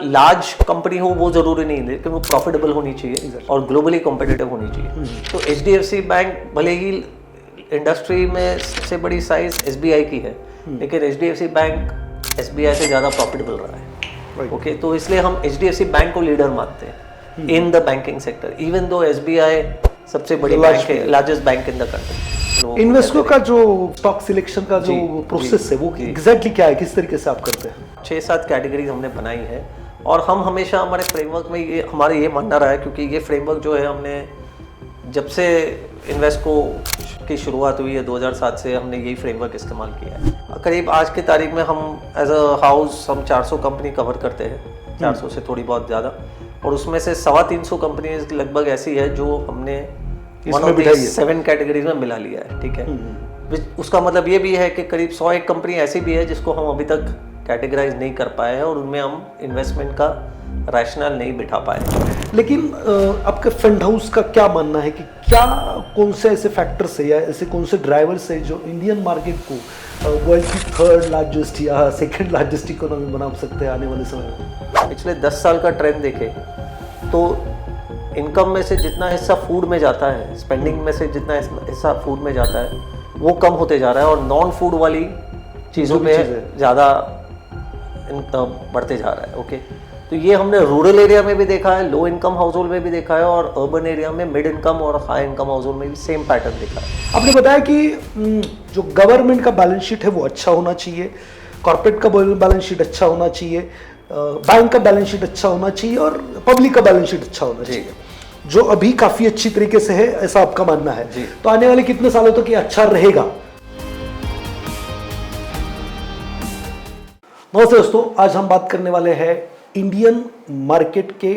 Large company हो वो जरूरी नहीं है, लेकिन वो प्रॉफिटेबल होनी चाहिए और ग्लोबली कॉम्पिटिटिव होनी चाहिए। तो एचडीएफसी बैंक भले ही इंडस्ट्री में सबसे बड़ी साइज एसबीआई की है, लेकिन एचडीएफसी बैंक एसबीआई से ज़्यादा प्रॉफिटेबल रहा है। ओके, तो इसलिए हम एचडीएफसी बैंक को लीडर मानते हैं in the banking sector, even though SBI सबसे बड़ी बैंक है, largest bank in the country. इन्वेस्टरों का जो स्टॉक सिलेक्शन का जो प्रोसेस है वो एग्जैक्टली क्या है, किस तरीके से आप करते हैं? 6-7 कैटेगरीज हमने बनाई है और हम हमेशा हमारे फ्रेमवर्क में ये हमारे ये मानना रहा है, क्योंकि ये फ्रेमवर्क जो है हमने जब से इन्वेस्को की शुरुआत हुई है 2007 से हमने यही फ्रेमवर्क इस्तेमाल किया है। करीब आज की तारीख में हम एज अ हाउस हम 400 कंपनी कवर करते हैं, 400 से थोड़ी बहुत ज़्यादा, और उसमें से 350 कंपनीज लगभग ऐसी है जो हमने 7 कैटेगरीज में मिला लिया है। ठीक है, उसका मतलब ये भी है कि करीब 101 कंपनी ऐसी भी है जिसको हम अभी तक कैटेगराइज नहीं कर पाए हैं और उनमें हम इन्वेस्टमेंट का रैशनल नहीं बिठा पाए। लेकिन आपके फंड हाउस का क्या मानना है कि क्या कौन से ऐसे फैक्टर्स है या ऐसे कौन से ड्राइवर्स है जो इंडियन मार्केट को वर्ल्ड की 3rd लार्जेस्ट या 2nd लार्जेस्ट इकोनॉमी बना सकते हैं आने वाले समय में? पिछले 10 साल का ट्रेंड देखें तो इनकम में से जितना हिस्सा फूड में जाता है, स्पेंडिंग में से जितना हिस्सा फूड में जाता है, वो कम होते जा रहा है और नॉन फूड वाली चीज़ों पे ज़्यादा बढ़ते जा रहा है। ओके, तो ये हमने रूरल एरिया में भी देखा है, लो इनकम हाउस होल्ड में भी देखा है और अर्बन एरिया में मिड इनकम और हाई इनकम हाउस होल्ड में भी सेम पैटर्न देखा है। आपने बताया कि जो गवर्नमेंट का बैलेंस शीट है वो अच्छा होना चाहिए, कॉर्पोरेट का बैलेंस शीट अच्छा होना चाहिए, बैंक का बैलेंस शीट अच्छा होना चाहिए और पब्लिक का बैलेंस शीट अच्छा होना चाहिए, जो अभी काफी अच्छी तरीके से है, ऐसा आपका मानना है। तो आने वाले कितने सालों तक ये अच्छा रहेगा? नमस्ते दोस्तों, आज हम बात करने वाले हैं इंडियन मार्केट के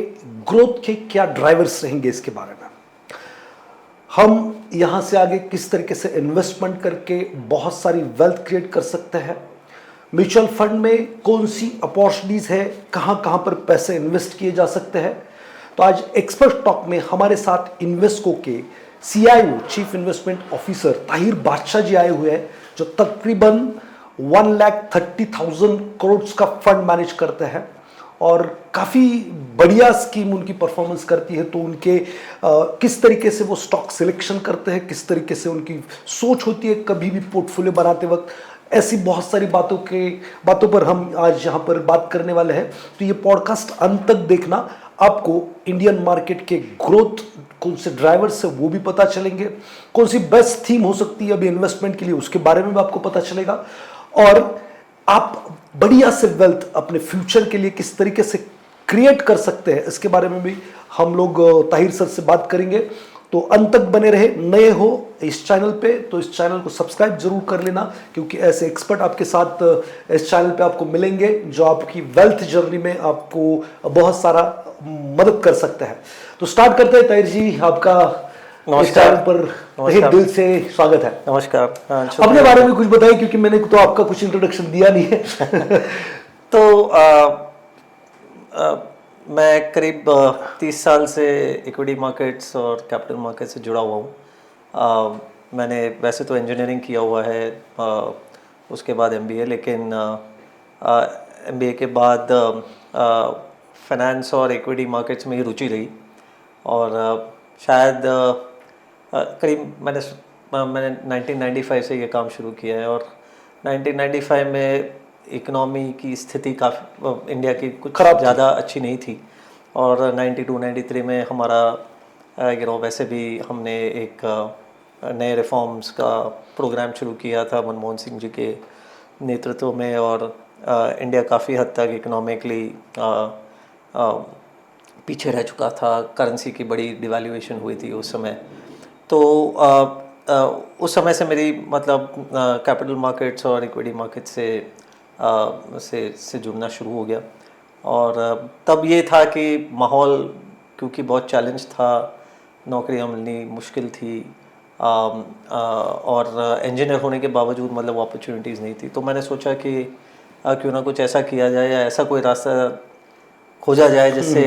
ग्रोथ के क्या ड्राइवर्स रहेंगे इसके बारे में। हम यहां से आगे किस तरीके से इन्वेस्टमेंट करके बहुत सारी वेल्थ क्रिएट कर सकते हैं, म्यूचुअल फंड में कौन सी अपॉर्चुनिटीज है, कहां कहां पर पैसे इन्वेस्ट किए जा सकते हैं। तो आज एक्सपर्ट टॉक में हमारे साथ इन्वेस्को के CIO chief investment officer Tahir Badshah ji आए हुए हैं, जो तकरीबन 1,30,000 करोड़ का फंड मैनेज करते हैं और काफ़ी बढ़िया स्कीम उनकी परफॉर्मेंस करती है। तो उनके किस तरीके से वो स्टॉक सिलेक्शन करते हैं, किस तरीके से उनकी सोच होती है कभी भी पोर्टफोलियो बनाते वक्त, ऐसी बहुत सारी बातों पर हम आज यहाँ पर बात करने वाले हैं। तो ये पॉडकास्ट अंत तक देखना, आपको इंडियन मार्केट के ग्रोथ कौन से ड्राइवर्स है वो भी पता चलेंगे, कौन सी बेस्ट थीम हो सकती है अभी इन्वेस्टमेंट के लिए उसके बारे में भी आपको पता चलेगा, और आप बढ़िया से वेल्थ अपने फ्यूचर के लिए किस तरीके से क्रिएट कर सकते हैं इसके बारे में भी हम लोग ताहिर सर से बात करेंगे। तो अंत तक बने रहे। नए हो इस चैनल पे तो इस चैनल को सब्सक्राइब जरूर कर लेना, क्योंकि ऐसे एक्सपर्ट आपके साथ इस चैनल पे आपको मिलेंगे जो आपकी वेल्थ जर्नी में आपको बहुत सारा मदद कर सकते हैं। तो स्टार्ट करते हैं। ताहिर जी, आपका इस चैनल पर तहे दिल से स्वागत है। नमस्कार। अपने बारे में कुछ बताइए, क्योंकि मैंने तो आपका कुछ इंट्रोडक्शन दिया नहीं है। तो मैं करीब 30 साल से इक्विटी मार्केट्स और कैपिटल मार्केट से जुड़ा हुआ हूँ। मैंने वैसे तो इंजीनियरिंग किया हुआ है, उसके बाद MBA, लेकिन MBA के बाद फाइनेंस और इक्विटी मार्केट्स में ही रुचि रही और शायद करीब मैंने 1995 से ये काम शुरू किया है और 1995 में इकोनॉमी की स्थिति काफ़ी इंडिया की कुछ ज़्यादा अच्छी नहीं थी और 92-93 में हमारा वैसे भी हमने एक नए रिफॉर्म्स का प्रोग्राम शुरू किया था मनमोहन सिंह जी के नेतृत्व में और इंडिया काफ़ी हद तक इकोनॉमिकली पीछे रह चुका था। करेंसी की बड़ी डिवैल्यूएशन हुई थी उस समय। तो उस समय से मेरी मतलब कैपिटल मार्केट्स और इक्विटी मार्केट से जुड़ना शुरू हो गया और तब ये था कि माहौल क्योंकि बहुत चैलेंज था, नौकरियां मिलनी मुश्किल थी और इंजीनियर होने के बावजूद मतलब अपॉर्चुनिटीज़ नहीं थी। तो मैंने सोचा कि क्यों ना कुछ ऐसा किया जाए या ऐसा कोई रास्ता खोजा जाए जिससे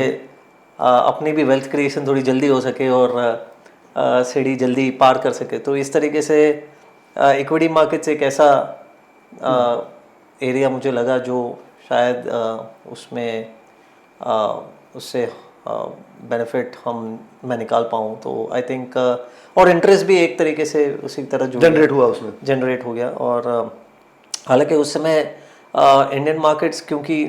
अपनी भी वेल्थ क्रिएशन थोड़ी जल्दी हो सके और सीढ़ी जल्दी पार कर सके। तो इस तरीके से इक्विटी मार्केट्स एक ऐसा एरिया मुझे लगा जो शायद उसमें उससे बेनिफिट मैं निकाल पाऊँ, तो आई थिंक और इंटरेस्ट भी एक तरीके से उसी तरह जनरेट हुआ उसमें, जनरेट हो गया। और हालांकि उस समय इंडियन मार्केट्स क्योंकि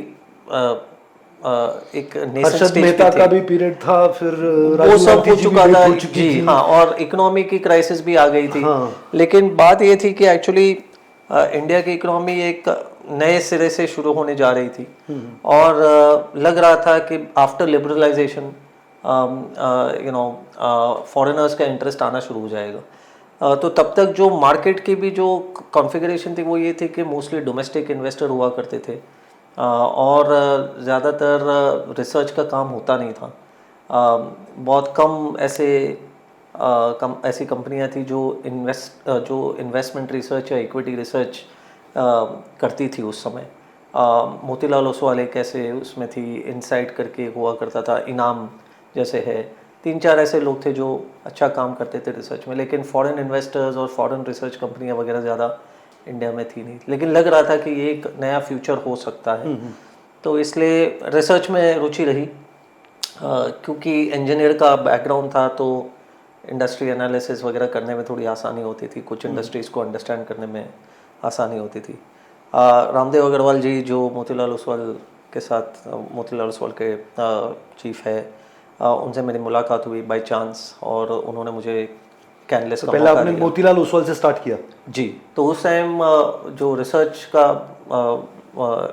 एक नेसेंट हर्षद स्टेज मेहता पे थे, का भी पीरियड था, फिर वो राजीव सब गांधी हो जी चुका भी था डेथ हो चुकी जी, थी। हाँ, और इकोनॉमी की क्राइसिस भी आ गई थी। हाँ। लेकिन बात ये थी कि एक्चुअली इंडिया की इकोनॉमी एक नए सिरे से शुरू होने जा रही थी, और लग रहा था कि आफ्टर लिबरलाइजेशन फॉरेनर्स का इंटरेस्ट आना शुरू हो जाएगा। तो तब तक जो मार्केट की भी जो कॉन्फ़िगरेशन थी वो ये थी कि मोस्टली डोमेस्टिक इन्वेस्टर हुआ करते थे, और ज़्यादातर रिसर्च का काम होता नहीं था। बहुत कम ऐसी कंपनियां थी जो इन्वेस्टमेंट रिसर्च या इक्विटी रिसर्च करती थी उस समय। मोतीलाल ओसवाल एक ऐसे उसमें थी, इनसाइट करके हुआ करता था, इनाम जैसे है, 3-4 ऐसे लोग थे जो अच्छा काम करते थे रिसर्च में। लेकिन फॉरेन इन्वेस्टर्स और फॉरेन रिसर्च कंपनियां वगैरह ज़्यादा इंडिया में थी नहीं, लेकिन लग रहा था कि ये एक नया फ्यूचर हो सकता है। तो इसलिए रिसर्च में रुचि रही। क्योंकि इंजीनियर का बैकग्राउंड था तो इंडस्ट्री एनालिसिस वगैरह करने में थोड़ी आसानी होती थी, कुछ इंडस्ट्रीज़ को अंडरस्टैंड करने में आसानी होती थी। रामदेव अग्रवाल जी जो मोतीलाल ओसवाल के साथ, मोतीलाल ओसवाल के चीफ है, उनसे मेरी मुलाकात हुई बाय चांस, और उन्होंने मुझे कैनलेस तो का पहले मौका आपने दिया। मोतीलाल ओसवाल से स्टार्ट किया? जी, तो उस टाइम जो रिसर्च का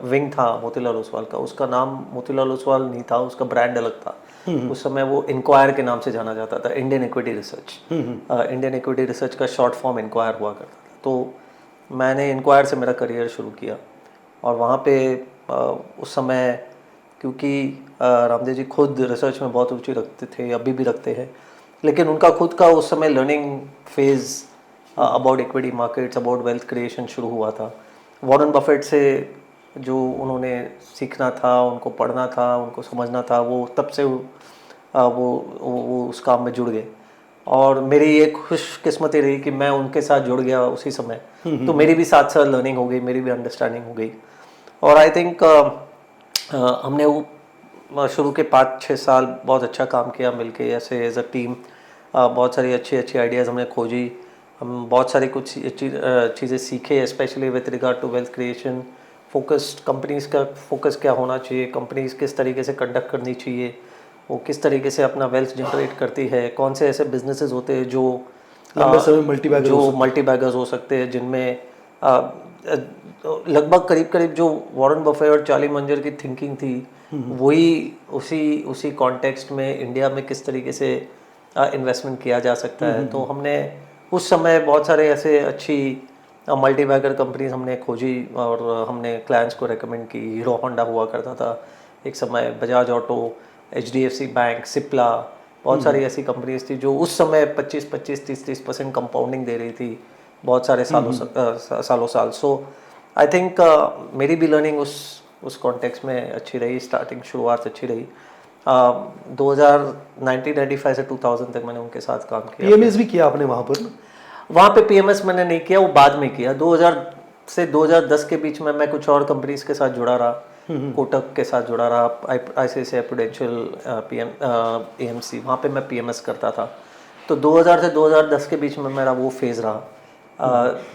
विंग था मोतीलाल ओसवाल का, उसका नाम मोतीलाल ओसवाल नहीं था, उसका ब्रांड अलग था। उस समय वो इंक्वायर के नाम से जाना जाता था, Indian equity research. Indian equity research का शॉर्ट फॉर्म इंक्वायर हुआ करता था। तो मैंने इंक्वायर से मेरा करियर शुरू किया, और वहाँ पे उस समय क्योंकि रामदेव जी खुद रिसर्च में बहुत रुचि रखते थे, अभी भी रखते हैं, लेकिन उनका खुद का उस समय learning phase about equity markets, about wealth creation शुरू हुआ था। वॉरेन बफेट से जो उन्होंने सीखना था, उनको पढ़ना था, उनको समझना था, वो तब से वो उस काम में जुड़ गए। और मेरी ये खुशकिस्मती रही कि मैं उनके साथ जुड़ गया उसी समय, तो मेरी भी साथ साथ लर्निंग हो गई, मेरी भी अंडरस्टैंडिंग हो गई। और आई थिंक हमने वो शुरू के 5-6 साल बहुत अच्छा काम किया मिलके, ऐसे एज अ टीम। बहुत सारी अच्छी अच्छी आइडियाज़ हमने खोजी, हम बहुत सारी कुछ चीज़ें सीखे, specially with regard to wealth creation. Focused companies का फोकस क्या होना चाहिए, कंपनीज़ किस तरीके से कंडक्ट करनी चाहिए, वो किस तरीके से अपना वेल्थ जनरेट करती है, कौन से ऐसे बिजनेसेस होते हैं जो मल्टीबैगर्स हो सकते हैं, जिनमें लगभग करीब करीब जो वॉरेन बफेट और चार्ली मंजर की थिंकिंग थी, वही उसी कॉन्टेक्स्ट में इंडिया में किस तरीके से इन्वेस्टमेंट किया जा सकता है। तो हमने उस समय बहुत सारे ऐसे अच्छी मल्टीबैगर कंपनीज हमने खोजी, और हमने क्लाइंट्स को रेकमेंड की। हीरो होंडा हुआ करता था एक समय, Bajaj auto, HDFC bank, Cipla, बहुत सारी ऐसी कंपनीज थी जो उस समय 25-25, 30-30% कंपाउंडिंग दे रही थी बहुत सारे सालों साल। सो आई थिंक मेरी भी लर्निंग उस कॉन्टेक्स्ट में अच्छी रही, स्टार्टिंग शुरुआत अच्छी रही। 1995 से 2000 तक मैंने उनके साथ काम किया। PMS भी किया आपने वहाँ पर? वहाँ पे PMS मैंने नहीं किया, वो बाद में किया। 2000 से 2010 के बीच में मैं कुछ और कंपनीज के साथ जुड़ा रहा, कोटक के साथ जुड़ा रहा, ICICI प्रूडेंशियल, AMC, वहाँ पे मैं PMS करता था। तो 2000 से 2010 के बीच में मेरा वो फेज़ रहा,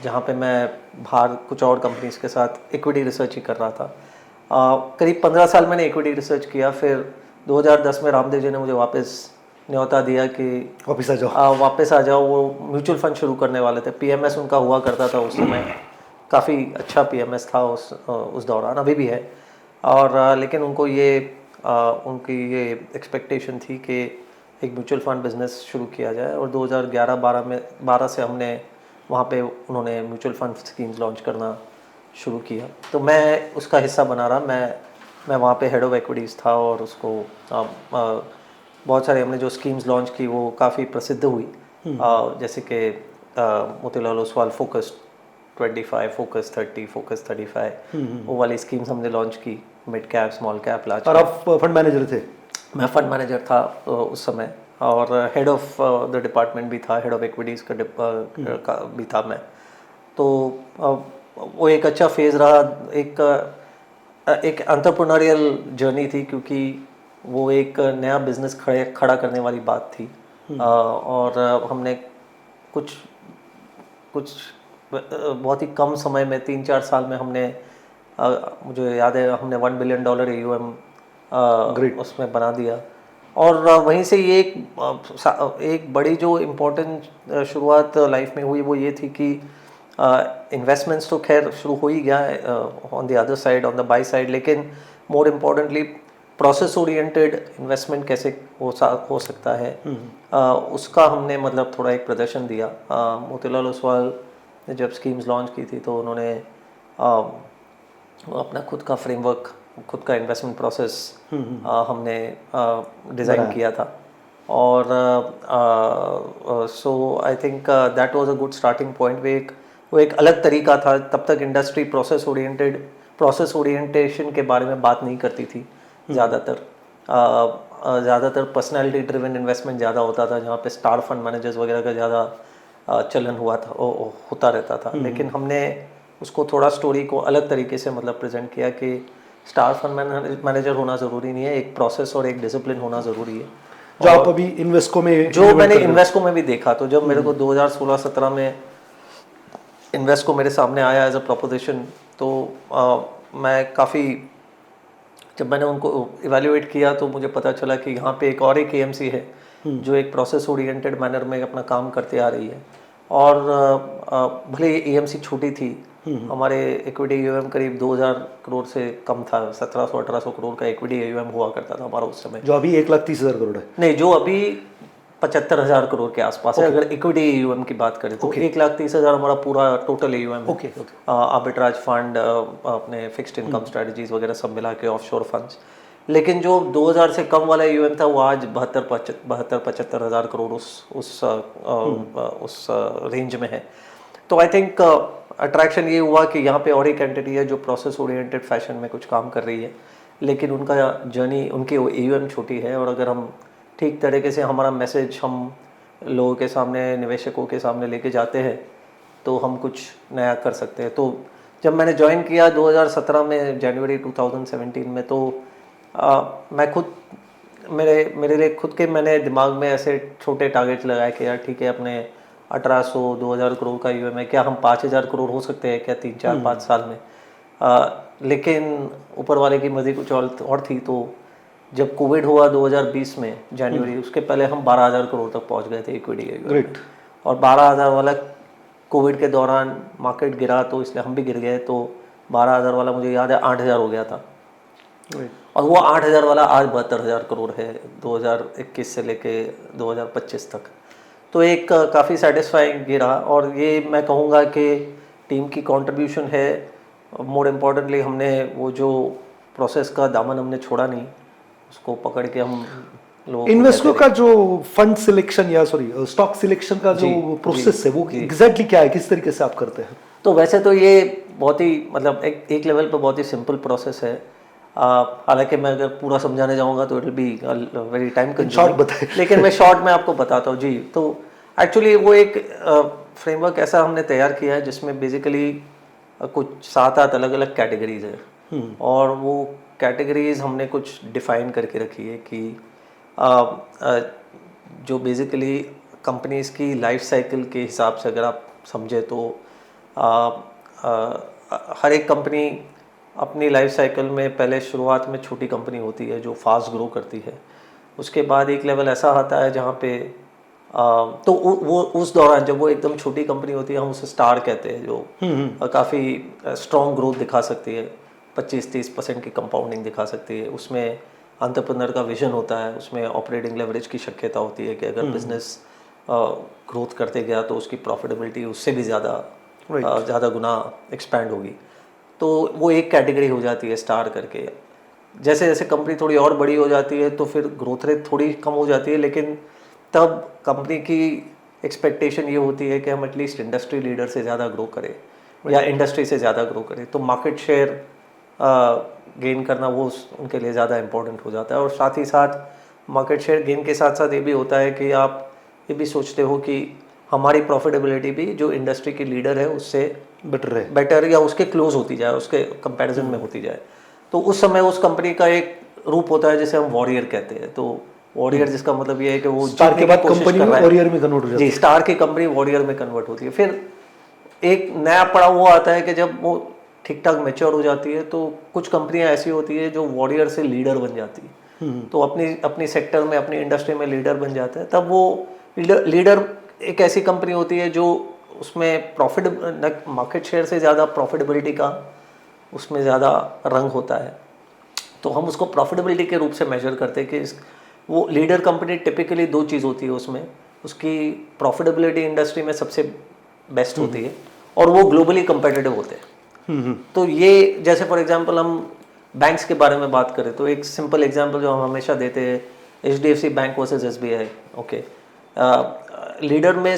जहाँ पे मैं बाहर कुछ और कंपनीज के साथ इक्विटी रिसर्च ही कर रहा था। करीब 15 साल मैंने इक्विटी रिसर्च किया। फिर 2010 में रामदेव जी ने मुझे वापस न्योता दिया कि वापस आ जाओ। वो म्यूचुअल फंड शुरू करने वाले थे, PMS उनका हुआ करता था उस समय, काफ़ी अच्छा PMS था उस दौरान, अभी भी है। और लेकिन उनको उनकी ये एक्सपेक्टेशन थी कि एक म्यूचुअल फंड बिजनेस शुरू किया जाए, और 2011-12 से हमने वहाँ पे उन्होंने म्यूचुअल फंड स्कीम्स लॉन्च करना शुरू किया। तो मैं उसका हिस्सा बना रहा, मैं वहाँ पे हेड ऑफ एक्विटीज़ था, और उसको बहुत सारे हमने जो स्कीम्स लॉन्च की वो काफ़ी प्रसिद्ध हुई, जैसे कि Motilal Oswal focus 25, focus 30, focus 35, वो वाली स्कीम्स हमने लॉन्च की, mid cap, small cap, large cap. और आप फंड मैनेजर थे? मैं फंड मैनेजर था उस समय, और हेड ऑफ द डिपार्टमेंट भी था, हेड ऑफ एक्विटीज़ का भी था मैं। तो वो एक अच्छा फेज़ रहा, एक एंटरप्रेन्योरियल जर्नी थी, क्योंकि वो एक नया बिजनेस खड़ा करने वाली बात थी। और हमने कुछ कुछ बहुत ही कम समय में 3-4 साल में हमने मुझे याद है हमने $1 बिलियन AUM उसमें बना दिया। और वहीं से ये एक बड़ी जो इम्पोर्टेंट शुरुआत लाइफ में हुई वो ये थी कि इन्वेस्टमेंट्स तो खैर शुरू हो ही गया on the other side, on the buy side, लेकिन more importantly process oriented investment कैसे हो सकता है उसका हमने मतलब थोड़ा एक प्रदर्शन दिया। मोतीलाल ओसवाल ने जब स्कीम्स लॉन्च की थी तो उन्होंने अपना खुद का फ्रेमवर्क, खुद का इन्वेस्टमेंट प्रोसेस हमने डिज़ाइन किया था। और so I think that was a good starting point. वो एक अलग तरीका था। तब तक इंडस्ट्री प्रोसेस ओरिएंटेशन के बारे में बात नहीं करती थी ज़्यादातर। पर्सनालिटी ड्रिवन इन्वेस्टमेंट ज़्यादा होता था, जहाँ पे स्टार फंड मैनेजर्स वगैरह का ज़्यादा चलन होता रहता था। लेकिन हमने उसको थोड़ा स्टोरी को अलग तरीके से मतलब प्रेजेंट किया कि स्टार फंड मैनेजर होना ज़रूरी नहीं है, एक प्रोसेस और एक डिसिप्लिन होना ज़रूरी है। जो आप अभी इन्वेस्को में जो मैंने इन्वेस्को में भी देखा, तो जब मेरे को 2016-17 में इन्वेस्को मेरे सामने आया एज अ प्रोपोजिशन, तो मैं काफ़ी, जब मैंने उनको इवेल्युएट किया तो मुझे पता चला कि यहाँ पे एक और AMC है जो एक प्रोसेस ओरिएंटेड मैनर में अपना काम करते आ रही है। और भले AMC छोटी थी, हमारे इक्विटी AUM करीब 2000 करोड़ से कम था, 1700-1800 करोड़ का इक्विटी AUM हुआ करता था हमारा उस समय। जो अभी 1,30,000 करोड़ है? नहीं, जो अभी 75,000 करोड़ के आसपास है। अगर इक्विटी AUM की बात करें तो 1,30,000 हमारा पूरा टोटल AUM है। आर्बिट्राज फंड, अपने फिक्स्ड इनकम स्ट्रेटजीज वगैरह सब मिला के, ऑफशोर फंड्स। लेकिन जो 2000 से कम वाला AUM था वो आज 72-75,000 करोड़ उस रेंज में है। तो आई थिंक अट्रैक्शन ये हुआ कि यहाँ पे और एक एंटिटी है जो प्रोसेस ओरिएंटेड फैशन में कुछ काम कर रही है, लेकिन उनका जर्नी, उनकी AUM छोटी है। और अगर हम ठीक तरीके से हमारा मैसेज हम लोगों के सामने, निवेशकों के सामने लेके जाते हैं तो हम कुछ नया कर सकते हैं। तो जब मैंने ज्वाइन किया 2017 में, जनवरी 2017 में, तो मैं खुद, मेरे लिए खुद के मैंने दिमाग में ऐसे छोटे टारगेट लगाए कि यार ठीक है, अपने 1800-2000 करोड़ का AUM है, क्या हम 5000 करोड़ हो सकते हैं क्या 3-4-5 साल में। लेकिन ऊपर वाले की मर्जी कुछ और थी। तो जब कोविड हुआ 2020 में जनवरी, उसके पहले हम 12,000 करोड़ तक पहुंच गए थे इक्विटी AUM। और 12,000 वाला कोविड के दौरान मार्केट गिरा तो इसलिए हम भी गिर गए, तो 12,000 वाला मुझे याद है 8,000 हो गया था। और वो 8,000 वाला आज 72,000 करोड़ है 2021 से लेके 2025 तक। तो एक काफ़ी सेटिस्फाइंग गिरा। और ये मैं कहूँगा कि टीम की कंट्रीब्यूशन है। मोर इम्पोर्टेंटली हमने वो जो प्रोसेस का दामन हमने छोड़ा नहीं, उसको पकड़ के हम लोग इन्वेस्टमेंट का जो फंड सिलेक्शन या स्टॉक सिलेक्शन का जो प्रोसेस है वो एग्जैक्टली क्या है, किस तरीके से आप करते हैं? तो वैसे तो ये बहुत ही मतलब एक लेवल पर बहुत ही सिंपल प्रोसेस है। हालांकि मैं अगर पूरा समझाने जाऊंगा तो it will be very time consuming, लेकिन मैं शॉर्ट में आपको बताता हूँ जी। तो एक्चुअली वो एक फ्रेमवर्क ऐसा हमने तैयार किया है जिसमें बेसिकली कुछ 7-8 अलग-अलग कैटेगरीज है। और वो कैटेगरीज हमने कुछ डिफाइन करके रखी है कि जो बेसिकली कंपनीज की लाइफ साइकिल के हिसाब से अगर आप समझे तो हर एक कंपनी अपनी लाइफ साइकिल में पहले शुरुआत में छोटी कंपनी होती है जो फास्ट ग्रो करती है। उसके बाद एक लेवल ऐसा आता है जहाँ पे तो वो उस दौरान जब वो एकदम छोटी कंपनी होती है हम उसे स्टार कहते हैं, जो काफ़ी स्ट्रॉन्ग ग्रोथ दिखा सकती है, 25-30% की कंपाउंडिंग दिखा सकती है। उसमें एंटरप्रेन्योर का विजन होता है, उसमें ऑपरेटिंग लेवरेज की शक्यता होती है कि अगर बिजनेस ग्रोथ करते गया तो उसकी प्रॉफिटेबिलिटी उससे भी ज़्यादा गुना एक्सपैंड होगी। तो वो एक कैटेगरी हो जाती है स्टार करके। जैसे जैसे कंपनी थोड़ी और बड़ी हो जाती है तो फिर ग्रोथ रेट थोड़ी कम हो जाती है, लेकिन तब कंपनी की एक्सपेक्टेशन ये होती है कि हम एटलीस्ट इंडस्ट्री लीडर से ज़्यादा ग्रो करें या इंडस्ट्री से ज़्यादा ग्रो करें। तो मार्केट शेयर गेन करना वो उनके लिए ज़्यादा इम्पोर्टेंट हो जाता है। और साथ ही साथ मार्केट शेयर गेन के साथ साथ ये भी होता है कि आप ये भी सोचते हो कि हमारी प्रॉफिटेबिलिटी भी जो इंडस्ट्री की लीडर है उससे बेटर या उसके क्लोज होती जाए, उसके कंपैरिजन में होती जाए। तो उस समय उस कंपनी का एक रूप होता है जिसे हम वॉरियर कहते हैं। तो वॉरियर जिसका मतलब ये है कि वो स्टार के जीतने की बाद कोशिश कंपनी कर रहा है। वॉरियर में कन्वर्ट हो जाती जी, स्टार की कंपनी वॉरियर में कन्वर्ट होती है। फिर एक नया पड़ाव वो आता है कि जब वो ठीक ठाक मैच्योर हो जाती है तो कुछ कंपनियां ऐसी होती है जो वॉरियर से लीडर बन जाती है। तो अपनी अपनी सेक्टर में, अपनी इंडस्ट्री में लीडर बन जाता है। तब वो लीडर एक ऐसी कंपनी होती है जो उसमें प्रॉफिट, मार्केट शेयर से ज़्यादा प्रॉफिटेबिलिटी का उसमें ज़्यादा रंग होता है। तो हम उसको प्रॉफिटेबिलिटी के रूप से मेजर करते हैं कि वो लीडर कंपनी टिपिकली दो चीज़ होती है उसमें, उसकी प्रॉफिटेबिलिटी इंडस्ट्री में सबसे बेस्ट होती है और वो ग्लोबली कंपेटिटिव होते हैं। तो ये जैसे फॉर एग्जांपल हम बैंक्स के बारे में बात करें तो एक सिंपल एग्जांपल जो हम हमेशा देते हैं HDFC bank versus SBI। Okay, leader में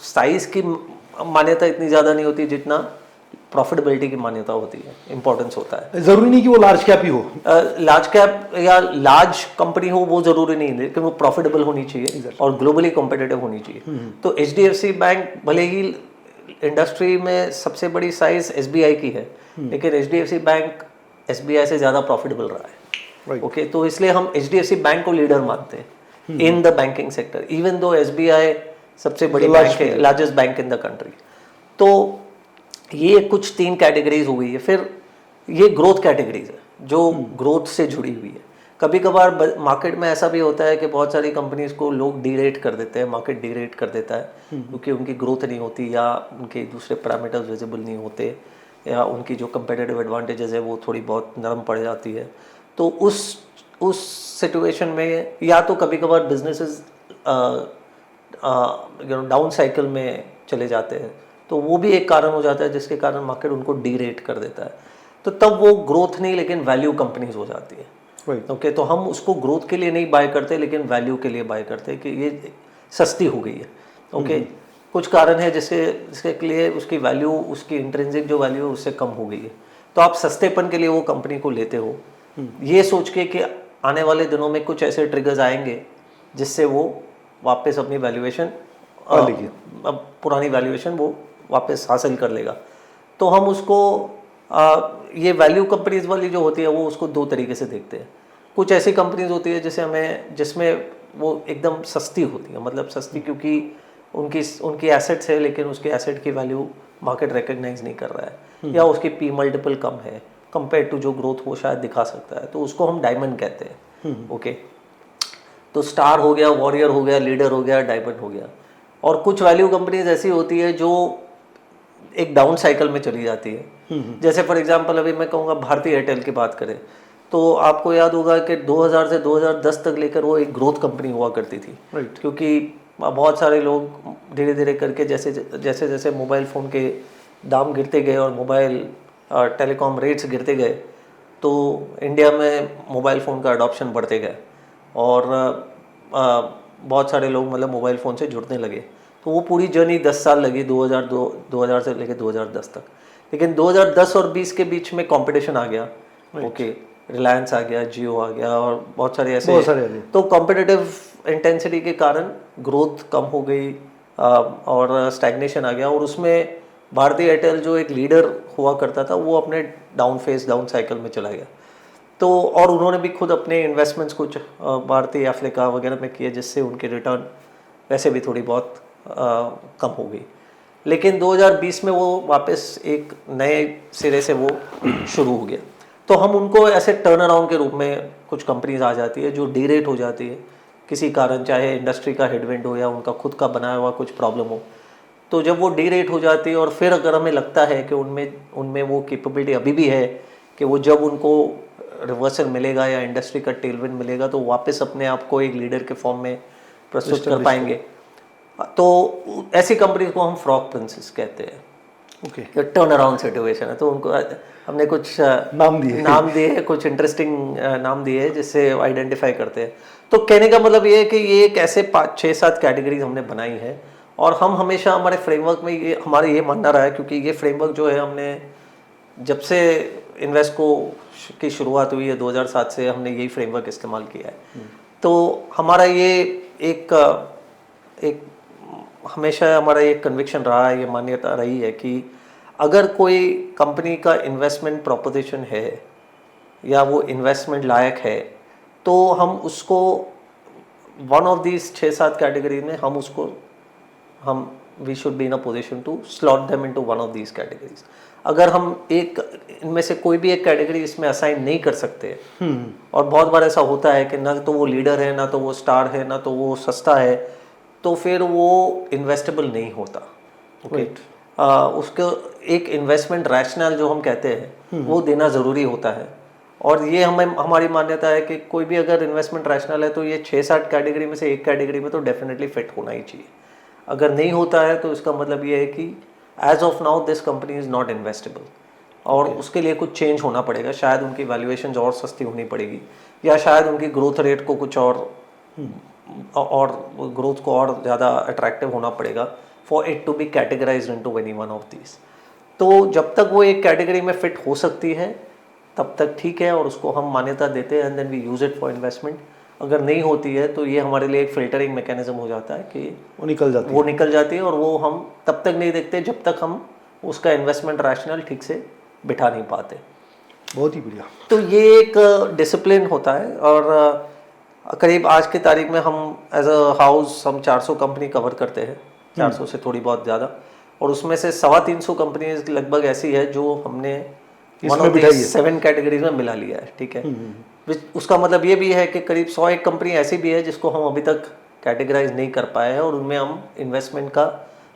साइज की मान्यता इतनी ज़्यादा नहीं होती जितना प्रॉफिटेबिलिटी की मान्यता होती है, इंपॉर्टेंस होता है। जरूरी नहीं कि वो लार्ज कैप ही हो, लार्ज कैप या लार्ज कंपनी हो वो जरूरी नहीं है, लेकिन वो प्रॉफिटेबल होनी चाहिए और ग्लोबली कॉम्पिटिटिव होनी चाहिए। तो HDFC बैंक भले ही इंडस्ट्री में सबसे बड़ी साइज SBI की है, लेकिन HDFC बैंक SBI से ज़्यादा प्रॉफिटेबल रहा है। ओके, तो इसलिए हम HDFC बैंक को लीडर मानते हैं in the banking sector, even दो SBI सबसे बड़ी बैंक है, largest bank in the country. तो ये कुछ 3 कैटेगरीज हो गई है। फिर ये ग्रोथ कैटेगरीज है जो ग्रोथ से जुड़ी हुई है। कभी कभार मार्केट में ऐसा भी होता है कि बहुत सारी कंपनीज को लोग डीरेट कर देते हैं, मार्केट डीरेट कर देता है क्योंकि उनकी ग्रोथ नहीं होती या उनके दूसरे पैरामीटर्स विजिबल नहीं होते या उनकी जो कंपेटिटिव एडवांटेजेस है वो थोड़ी बहुत नरम पड़ जाती है। तो उस सिचुएशन में या तो कभी कभार बिजनेसेस डाउन साइकिल में चले जाते हैं, तो वो भी एक कारण हो जाता है जिसके कारण मार्केट उनको डीरेट कर देता है। तो तब वो ग्रोथ नहीं लेकिन वैल्यू कंपनीज हो जाती है। ओके, तो हम उसको ग्रोथ के लिए नहीं बाय करते लेकिन वैल्यू के लिए बाय करते हैं कि ये सस्ती हो गई है। ओके, कुछ कारण है जिसके लिए उसकी वैल्यू, उसकी इंट्रिंसिक जो वैल्यू है उससे कम हो गई है, तो आप सस्तेपन के लिए वो कंपनी को लेते हो ये सोच के कि आने वाले दिनों में कुछ ऐसे ट्रिगर्स आएंगे जिससे वो वापस अपनी वैल्यूएशन, पुरानी वैल्यूएशन वो वापस हासिल कर लेगा। तो हम उसको ये वैल्यू कंपनीज वाली जो होती है वो उसको 2 तरीके से देखते हैं। कुछ ऐसी कंपनीज होती है जिसमें वो एकदम सस्ती होती है, मतलब सस्ती क्योंकि उनकी एसेट्स है लेकिन उसके एसेट की वैल्यू मार्केट रिकग्नाइज नहीं कर रहा है या उसकी P मल्टीपल कम है कंपेयर टू जो ग्रोथ वो शायद दिखा सकता है, तो उसको हम डायमंड कहते हैं। ओके, तो स्टार हो गया, वॉरियर हो गया, लीडर हो गया, डायमंड हो गया। और कुछ वैल्यू कंपनीज ऐसी होती है जो एक डाउन साइकिल में चली जाती है। जैसे फॉर एग्जांपल अभी मैं कहूँगा भारती एयरटेल की बात करें तो आपको याद होगा कि 2000 से 2010 तक लेकर वो एक ग्रोथ कंपनी हुआ करती थी। क्योंकि बहुत सारे लोग धीरे धीरे करके जैसे जैसे मोबाइल फ़ोन के दाम गिरते गए और मोबाइल टेलीकॉम रेट्स गिरते गए तो इंडिया में मोबाइल फ़ोन का अडॉप्शन बढ़ते गए और बहुत सारे लोग मतलब मोबाइल फ़ोन से जुड़ने लगे। तो वो पूरी जर्नी 10 साल लगी, 2000 से लेकर 2010 तक। लेकिन 2010 और 20 के बीच में कंपटीशन आ गया। ओके, रिलायंस आ गया, जियो आ गया और बहुत सारे ऐसे तो कॉम्पिटिटिव इंटेंसिटी के कारण ग्रोथ कम हो गई और स्टैग्नेशन आ गया और उसमें भारती एयरटेल जो एक लीडर हुआ करता था वो अपने डाउन साइकिल में चला गया। तो और उन्होंने भी खुद अपने इन्वेस्टमेंट्स कुछ भारतीय अफ्रीका वगैरह में किए जिससे उनके रिटर्न वैसे भी थोड़ी बहुत कम हो गई। लेकिन 2020 में वो वापस एक नए सिरे से वो शुरू हो गया। तो हम उनको ऐसे टर्न अराउंड के रूप में कुछ कंपनीज आ जाती है जो डीरेट हो जाती है किसी कारण, चाहे इंडस्ट्री का हेडविंड हो या उनका खुद का बनाया हुआ कुछ प्रॉब्लम हो। तो जब वो डीरेट हो जाती है और फिर अगर हमें लगता है कि उनमें वो कैपेबिलिटी अभी भी है कि वो जब उनको रिवर्सल मिलेगा या इंडस्ट्री का टेलविंड मिलेगा तो वापस अपने आप को एक लीडर के फॉर्म में प्रस्तुत कर पाएंगे, तो ऐसी कंपनीज को हम फ्रॉग प्रिंसेस कहते हैं। ओके, टर्न अराउंड सिचुएशन है। तो उनको हमने कुछ नाम दिए कुछ इंटरेस्टिंग नाम दिए जिससे आइडेंटिफाई करते हैं। तो कहने का मतलब ये है कि ये एक ऐसे 5-6-7 कैटेगरीज हमने बनाई है और हम हमेशा हमारे फ्रेमवर्क में ये मानना रहा है, क्योंकि ये फ्रेमवर्क जो है हमने जब से इन्वेस्ट की शुरुआत हुई है 2007 से हमने यही फ्रेमवर्क इस्तेमाल किया है। तो हमारा ये एक हमेशा हमारा ये कन्विक्शन रहा है, ये मान्यता रही है कि अगर कोई कंपनी का इन्वेस्टमेंट प्रोपोजिशन है या वो इन्वेस्टमेंट लायक है तो हम उसको वन ऑफ दीज 6-7 कैटेगरी में हम we should be in a position to slot them into one of these categories. अगर हम एक इनमें से कोई भी एक कैटेगरी इसमें असाइन नहीं कर सकते, और बहुत बार ऐसा होता है कि ना तो वो लीडर है, ना तो वो स्टार है, ना तो वो सस्ता है, तो फिर वो इन्वेस्टेबल नहीं होता। ओके, उसको एक इन्वेस्टमेंट रैशनल जो हम कहते हैं वो देना ज़रूरी होता है। और ये हमारी मान्यता है कि कोई भी अगर इन्वेस्टमेंट रैशनल है तो ये 6-7 कैटेगरी में से एक कैटेगरी में तो डेफिनेटली फिट होना ही चाहिए। अगर नहीं होता है तो इसका मतलब ये है कि as of now this company is not investable, और उसके लिए कुछ चेंज होना पड़ेगा। शायद उनकी वैल्यूएशन और सस्ती होनी पड़ेगी, या शायद उनकी ग्रोथ रेट को कुछ और ग्रोथ को और ज़्यादा अट्रैक्टिव होना पड़ेगा for it to be categorized into any one of these. तो जब तक वो एक कैटेगरी में फिट हो सकती है तब तक ठीक है, और उसको हम मान्यता देते हैं and then we use it for investment. अगर नहीं होती है तो ये हमारे लिए एक फिल्टरिंग मैकेनिज्म हो जाता है कि वो निकल जाती है, और वो हम तब तक नहीं देखते जब तक हम उसका इन्वेस्टमेंट रैशनल ठीक से बिठा नहीं पाते। बहुत ही बढ़िया। तो ये एक डिसिप्लिन होता है, और करीब आज की तारीख में हम एज अ हाउस हम 400 कंपनी कवर करते हैं, 400 से थोड़ी बहुत ज़्यादा, और उसमें से 350 कंपनीज लगभग ऐसी है जो हमने 7 कैटेगरीज में मिला लिया है। ठीक है, उसका मतलब ये भी है कि करीब 101 कंपनी ऐसी भी है जिसको हम अभी तक कैटेगराइज नहीं कर पाए हैं, और उनमें हम इन्वेस्टमेंट का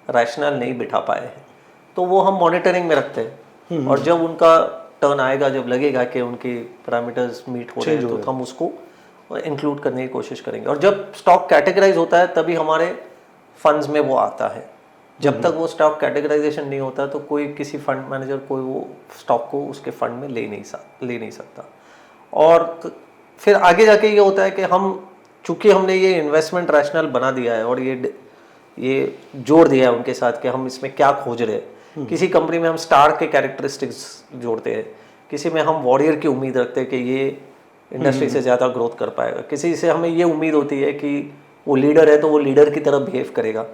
रैशनल नहीं बिठा पाए हैं। तो वो हम मॉनिटरिंग में रखते हैं, और जब उनका टर्न आएगा, जब लगेगा कि उनके पैरामीटर्स मीट हो रहे हैं, तो हम उसको इंक्लूड करने की कोशिश करेंगे। और जब स्टॉक कैटेगराइज होता है तभी हमारे फंड्स में वो आता है। जब तक वो स्टॉक कैटेगराइजेशन नहीं होता तो कोई किसी फंड मैनेजर कोई वो स्टॉक को उसके फंड में ले नहीं सकता। और फिर आगे जाके ये होता है कि हम चूंकि हमने ये इन्वेस्टमेंट रैशनल बना दिया है और ये जोड़ दिया है उनके साथ कि हम इसमें क्या खोज रहे हैं। किसी कंपनी में हम स्टार के कैरेक्टरिस्टिक्स जोड़ते हैं, किसी में हम वॉरियर की उम्मीद रखते हैं कि ये इंडस्ट्री से ज़्यादा ग्रोथ कर पाएगा, किसी से हमें ये उम्मीद होती है कि वो लीडर है तो वो लीडर की तरह बिहेव करेगा।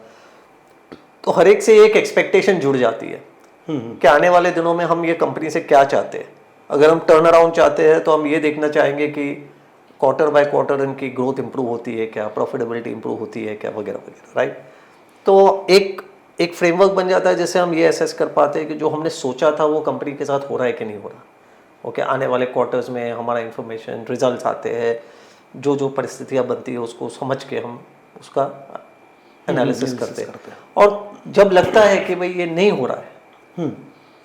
तो हर एक से एक एक्सपेक्टेशन जुड़ जाती है कि आने वाले दिनों में हम ये कंपनी से क्या चाहते हैं। अगर हम टर्न अराउंड चाहते हैं तो हम ये देखना चाहेंगे कि क्वार्टर बाय क्वार्टर इनकी ग्रोथ इंप्रूव होती है क्या, प्रॉफिटेबिलिटी इंप्रूव होती है क्या, वगैरह वगैरह, राइट। तो एक फ्रेमवर्क बन जाता है जिससे हम ये असेस कर पाते हैं कि जो हमने सोचा था वो कंपनी के साथ हो रहा है कि नहीं हो रहा। ओके, आने वाले क्वार्टर्स में हमारा इंफॉर्मेशन रिजल्ट्स आते हैं, जो परिस्थितियाँ बनती है उसको समझ के हम उसका एनालिसिस करते हैं। और जब लगता है कि भाई ये नहीं हो रहा है,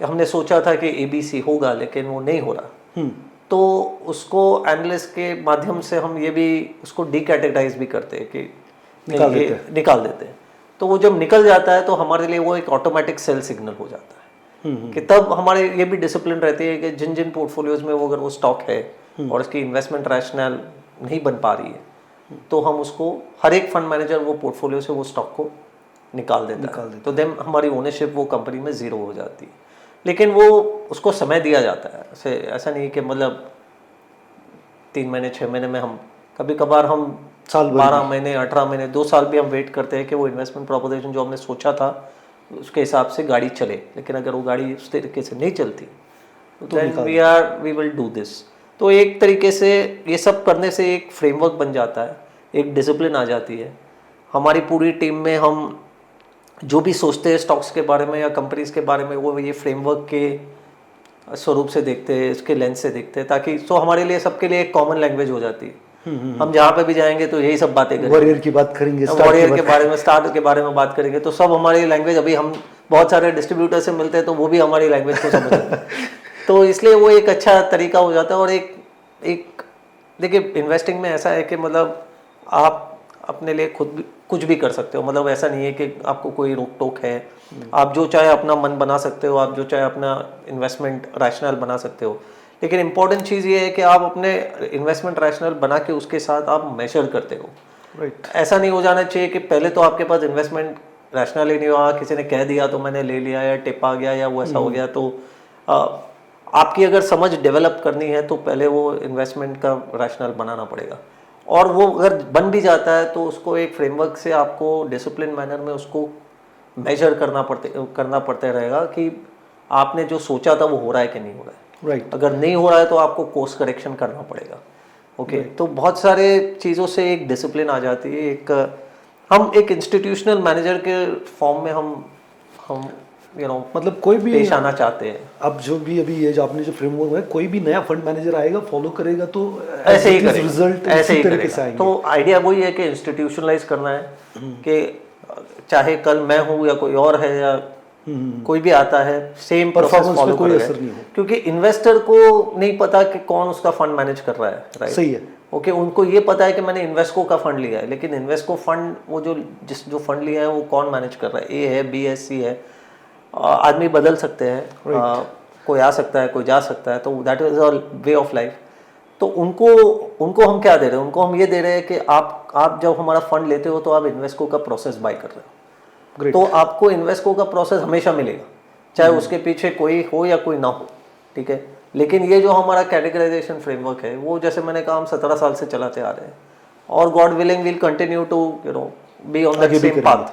हमने सोचा था कि ABC होगा लेकिन वो नहीं हो रहा, तो उसको एनालिस्ट के माध्यम से हम ये भी उसको डीकैटेगराइज भी करते हैं कि निकाल देते हैं। तो वो जब निकल जाता है तो हमारे लिए वो एक ऑटोमेटिक सेल सिग्नल हो जाता है कि तब हमारे ये भी डिसिप्लिन रहती है कि जिन जिन पोर्टफोलियोज में वो अगर वो स्टॉक है और उसकी इन्वेस्टमेंट रैशनल नहीं बन पा रही है तो हम उसको हर एक फंड मैनेजर वो पोर्टफोलियो से वो स्टॉक को निकाल देता है। तो देन हमारी ओनरशिप वो कंपनी में 0 हो जाती है। लेकिन वो उसको समय दिया जाता है, ऐसा नहीं कि मतलब 3 महीने 6 महीने में, हम कभी कभार हम 12 महीने 18 महीने 2 साल भी हम वेट करते हैं कि वो इन्वेस्टमेंट प्रोपोजिशन जो हमने सोचा था उसके हिसाब से गाड़ी चले। लेकिन अगर वो गाड़ी उस तरीके से नहीं चलती तो वी विल डू दिस। तो एक तरीके से ये सब करने से एक फ्रेमवर्क बन जाता है, एक डिसिप्लिन आ जाती है हमारी पूरी टीम में। हम जो भी सोचते हैं स्टॉक्स के बारे में या कंपनीज के बारे में वो ये फ्रेमवर्क के स्वरूप से देखते हैं, इसके लेंस से देखते हैं, ताकि तो हमारे लिए सबके लिए एक कॉमन लैंग्वेज हो जाती है। हम जहाँ पे भी जाएंगे तो यही सब बातें करेंगे, वॉरियर की बात करेंगे, वॉरियर के बारे में, स्टार्ट के बारे में बात करेंगे, तो सब हमारी लैंग्वेज। अभी हम बहुत सारे डिस्ट्रीब्यूटर से मिलते हैं तो वो भी हमारी लैंग्वेज को समझते हैं। तो इसलिए वो एक अच्छा तरीका हो जाता है। और एक देखिए इन्वेस्टिंग में ऐसा है कि मतलब आप अपने लिए खुद भी कुछ भी कर सकते हो। मतलब ऐसा नहीं है कि आपको कोई रोक टोक है, आप जो चाहे अपना मन बना सकते हो, आप जो चाहे अपना इन्वेस्टमेंट रैशनल बना सकते हो। लेकिन इंपॉर्टेंट चीज़ ये है कि आप अपने इन्वेस्टमेंट रैशनल बना के उसके साथ आप मेजर करते हो। राइट। ऐसा नहीं हो जाना चाहिए कि पहले तो आपके पास इन्वेस्टमेंट रैशनल ही नहीं हुआ, किसी ने कह दिया तो मैंने ले लिया, या टिप आ गया, या वो ऐसा हो गया। तो आपकी अगर समझ डेवलप करनी है तो पहले वो इन्वेस्टमेंट का रैशनल बनाना पड़ेगा। और वो अगर बन भी जाता है तो उसको एक फ्रेमवर्क से आपको डिसिप्लिन मैनर में उसको मेजर करना पड़ता रहेगा कि आपने जो सोचा था वो हो रहा है कि नहीं हो रहा है। राइट। अगर नहीं हो रहा है तो आपको कोर्स करेक्शन करना पड़ेगा। ओके तो बहुत सारे चीज़ों से एक डिसिप्लिन आ जाती है, हम एक इंस्टीट्यूशनल मैनेजर के फॉर्म में हम मतलब कोई भी पेश आना चाहते हैं। अब जो भी अभी ये जो आपने जो फ्रेमवर्क है, कोई भी नया फंड मैनेजर आएगा फॉलो करेगा तो ऐसे ही करेगा, रिजल्ट ऐसे ही तरीके से करेगा। आएंगे। तो आइडिया वही है कि इंस्टीट्यूशनलाइज करना है कि चाहे कल मैं हूँ या कोई और है या कोई भी आता है, सेम प्रोसेस फॉलो कोई करेगा। असर नहीं हो, क्योंकि इन्वेस्टर को नहीं पता कि कौन उसका फंड मैनेज कर रहा है, राइट? सही है। ओके उनको ये पता है कि मैंने इन्वेस्को का फंड लिया है, लेकिन इन्वेस्को फंड वो जो फंड लिया है वो कौन मैनेज कर रहा है, ए है, बी है, सी है। आदमी बदल सकते हैं, कोई आ सकता है, कोई जा सकता है, तो that is a way of life. तो उनको हम क्या दे रहे हैं? उनको हम ये दे रहे हैं कि आप जब हमारा फंड लेते हो तो आप इन्वेस्को का प्रोसेस बाय कर रहे हो, तो आपको इन्वेस्को का प्रोसेस हमेशा मिलेगा, चाहे उसके पीछे कोई हो या कोई ना हो, ठीक है। लेकिन ये जो हमारा कैटेगराइजेशन फ्रेमवर्क है, वो जैसे मैंने कहा हम 17 साल से चलाते आ रहे हैं, और God willing will continue to be on that same path.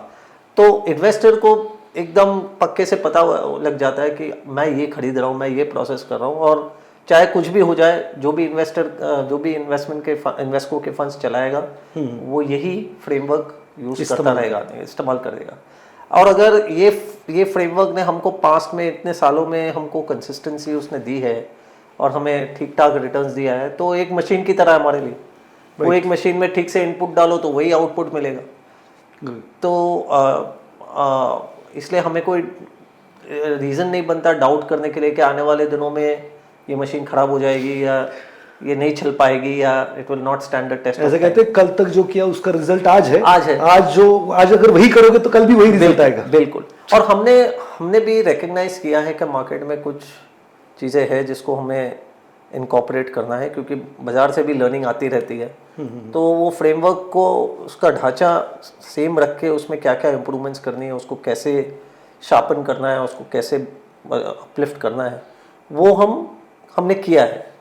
तो इन्वेस्टर को एकदम पक्के से पता लग जाता है कि मैं ये खरीद रहा हूँ, मैं ये प्रोसेस कर रहा हूँ, और चाहे कुछ भी हो जाए, जो भी इन्वेस्टमेंट के इन्वेस्को के फंड्स चलाएगा वो यही फ्रेमवर्क यूज करता रहेगा, इस्तेमाल करेगा। और अगर ये फ्रेमवर्क ने हमको पास्ट में इतने सालों में हमको कंसिस्टेंसी उसने दी है और हमें ठीक ठाक रिटर्न्स दिया है, तो एक मशीन की तरह हमारे लिए, वो एक मशीन में ठीक से इनपुट डालो तो वही आउटपुट मिलेगा। तो इसलिए हमें कोई रीज़न नहीं बनता डाउट करने के लिए कि आने वाले दिनों में ये मशीन खराब हो जाएगी या ये नहीं चल पाएगी या it will not stand the test. ऐसे कहते हैं कल तक जो किया उसका रिजल्ट आज है, आज अगर वही करोगे तो कल भी वही रिजल्ट आएगा। बिल्कुल। और हमने भी रिकग्नाइज किया है कि मार्केट में कुछ चीज़ें हैं जिसको हमें इनकॉर्पोरेट करना है, क्योंकि बाजार से भी लर्निंग आती रहती है। तो वो फ्रेमवर्क को, उसका ढांचा सेम रख के उसमें क्या क्या इम्प्रूवमेंट्स करनी है, उसको कैसे शार्पन करना है, उसको कैसे अपलिफ्ट करना है, वो हमने किया है।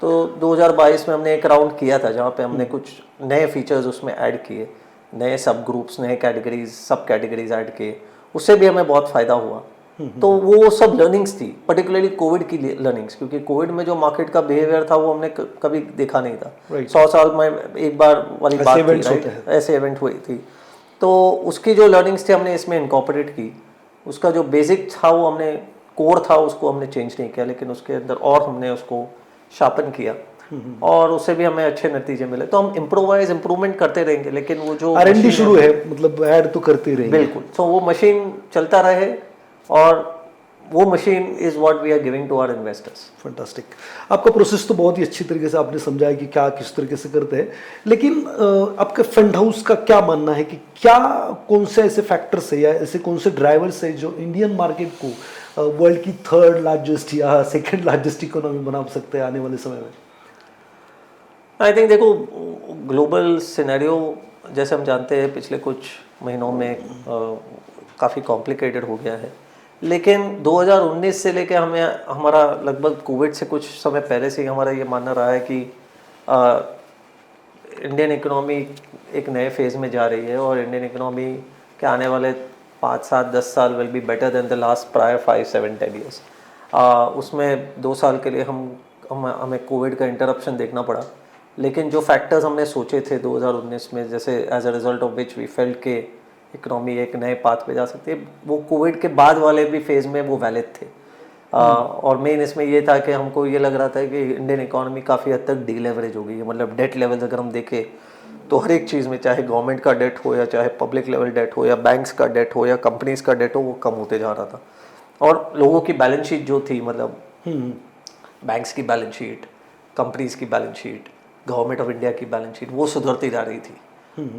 तो 2022 में हमने एक राउंड किया था जहाँ पे हमने कुछ नए फीचर्स उसमें ऐड किए, नए सब ग्रुप्स, नए कैटेगरीज, सब कैटेगरीज ऐड किए, उससे भी हमें बहुत फ़ायदा हुआ। तो वो सब लर्निंग्स थी, पर्टिकुलरली कोविड की लर्निंग्स, क्योंकि कोविड में जो मार्केट का बिहेवियर था वो हमने कभी देखा नहीं था। 100 साल में एक बार वाली बात थी, राइट? ऐसे इवेंट हुई थी। तो उसकी जो लर्निंग्स थी हमने इसमें इनकॉर्पोरेट की। उसका जो बेसिक था वो हमने, कोर था, उसको हमने चेंज नहीं किया, लेकिन उसके अंदर और हमने उसको शार्पन किया और उससे भी हमें अच्छे नतीजे मिले। तो हम इम्प्रूवमेंट करते रहेंगे, लेकिन वो जो R&D शुरू है, मतलब ऐड तो करते रहेंगे। बिल्कुल। तो वो मशीन चलता रहे और वो machine is what we are giving to our investors. Fantastic. आपका प्रोसेस तो बहुत ही अच्छी तरीके से आपने समझाया कि क्या किस तरीके से करते हैं, लेकिन आपके फंड हाउस का क्या मानना है कि क्या कौन से ऐसे फैक्टर्स है या ऐसे कौन से ड्राइवर्स है जो इंडियन मार्केट को वर्ल्ड की 3rd लार्जेस्ट या 2nd लार्जेस्ट इकोनॉमी बना सकते हैं आने वाले समय में? आई थिंक देखो, ग्लोबल सिनेरियो जैसे हम जानते हैं पिछले कुछ महीनों में काफ़ी कॉम्प्लिकेटेड हो गया है, लेकिन 2019 से लेकर हमारा लगभग कोविड से कुछ समय पहले से ही हमारा ये मानना रहा है कि इंडियन इकोनॉमी एक नए फेज़ में जा रही है और इंडियन इकोनॉमी के आने वाले 5, 7, 10 साल will be better than the last prior 5, 7, 10 years. उसमें 2 साल के लिए हमें कोविड का इंटरप्शन देखना पड़ा, लेकिन जो फैक्टर्स हमने सोचे थे 2019 में, जैसे as a result of which we felt के इकोनॉमी एक नए पाथ पे जा सकती है, वो कोविड के बाद वाले भी फेज़ में वो वैलिड थे। और मेन इसमें ये था कि हमको ये लग रहा था कि इंडियन इकोनॉमी काफ़ी हद तक डीलेवरेज हो गई है। मतलब डेट लेवल अगर हम देखें तो हर एक चीज़ में, चाहे गवर्नमेंट का डेट हो या चाहे पब्लिक लेवल डेट हो या बैंक्स का डेट हो या कंपनीज का डेट हो, वो कम होते जा रहा था। और लोगों की बैलेंस शीट जो थी, मतलब बैंक्स की बैलेंस शीट, कंपनीज की balance sheet, government of India की बैलेंस शीट, वो सुधरती जा रही थी।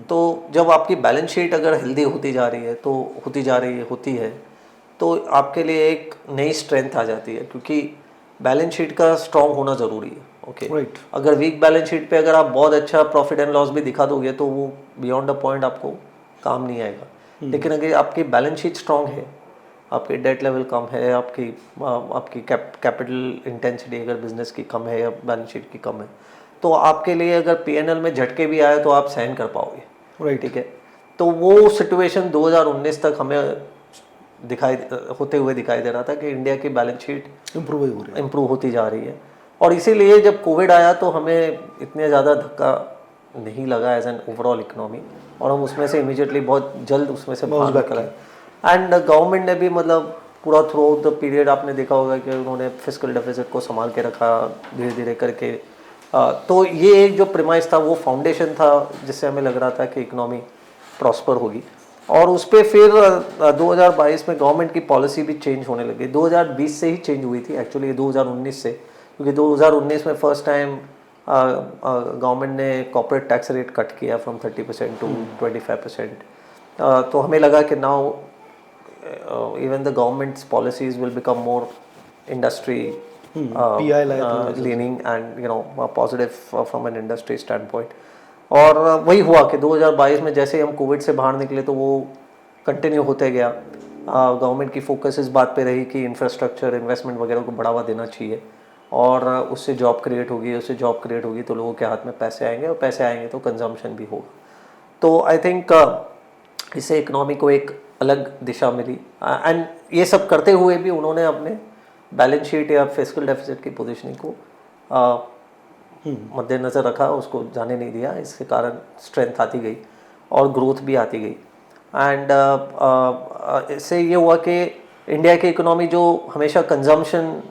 तो जब आपकी बैलेंस शीट अगर हेल्दी होती जा रही है होती है तो आपके लिए एक नई स्ट्रेंथ आ जाती है, क्योंकि बैलेंस शीट का स्ट्रॉन्ग होना ज़रूरी है। ओके, अगर वीक बैलेंस शीट पे अगर आप बहुत अच्छा प्रॉफिट एंड लॉस भी दिखा दोगे तो वो बियॉन्ड अ पॉइंट आपको काम नहीं आएगा। लेकिन अगर आपकी बैलेंस शीट स्ट्रॉन्ग है, आपके डेट लेवल कम है, आपकी कैपिटल इंटेंसिटी अगर बिजनेस की कम है या बैलेंस शीट की कम है, तो आपके लिए अगर पीएनएल में झटके भी आए तो आप सहन कर पाओगे। ठीक है, तो वो सिचुएशन 2019 तक हमें होते हुए दिखाई दे रहा था कि इंडिया की बैलेंस शीट इम्प्रूव होती जा रही है। और इसीलिए जब कोविड आया तो हमें इतने ज़्यादा धक्का नहीं लगा एज एन ओवरऑल इकोनॉमी, और हम उसमें से इमीडिएटली बहुत जल्द उसमें से बाहर निकल आए। एंड गवर्नमेंट ने भी मतलब पूरा थ्रू आउट द पीरियड आपने देखा होगा कि उन्होंने फिस्कल डेफिसिट को संभाल के रखा धीरे धीरे करके। तो ये एक जो प्रीमाइस था, वो फाउंडेशन था जिससे हमें लग रहा था कि इकोनॉमी प्रॉस्पर होगी। और उस पर फिर 2022 में गवर्नमेंट की पॉलिसी भी चेंज होने लगी। 2020 से ही चेंज हुई थी एक्चुअली, 2019 से, क्योंकि 2019 में फर्स्ट टाइम गवर्नमेंट ने कॉर्पोरेट टैक्स रेट कट किया फ्रॉम 30% टू 25%। तो हमें लगा कि now even the governments policies will become more industry leaning and positive from an industry standpoint। और वही हुआ कि 2022 में जैसे ही हम कोविड से बाहर निकले तो वो कंटिन्यू होते गया। गवर्नमेंट की फोकस इस बात पे रही कि इंफ्रास्ट्रक्चर इन्वेस्टमेंट वगैरह को बढ़ावा देना चाहिए, और उससे जॉब क्रिएट होगी तो लोगों के हाथ में पैसे आएंगे, और पैसे आएंगे तो कंजम्पशन भी होगा। तो आई थिंक इससे इकोनॉमी को एक अलग दिशा मिली। एंड ये सब करते हुए भी उन्होंने अपने बैलेंस शीट या फिस्कल डेफिसिट की पोजीशनिंग को मद्देनज़र रखा, उसको जाने नहीं दिया। इसके कारण स्ट्रेंथ आती गई और ग्रोथ भी आती गई। एंड इससे ये हुआ कि इंडिया की इकोनॉमी जो हमेशा कंजम्पशन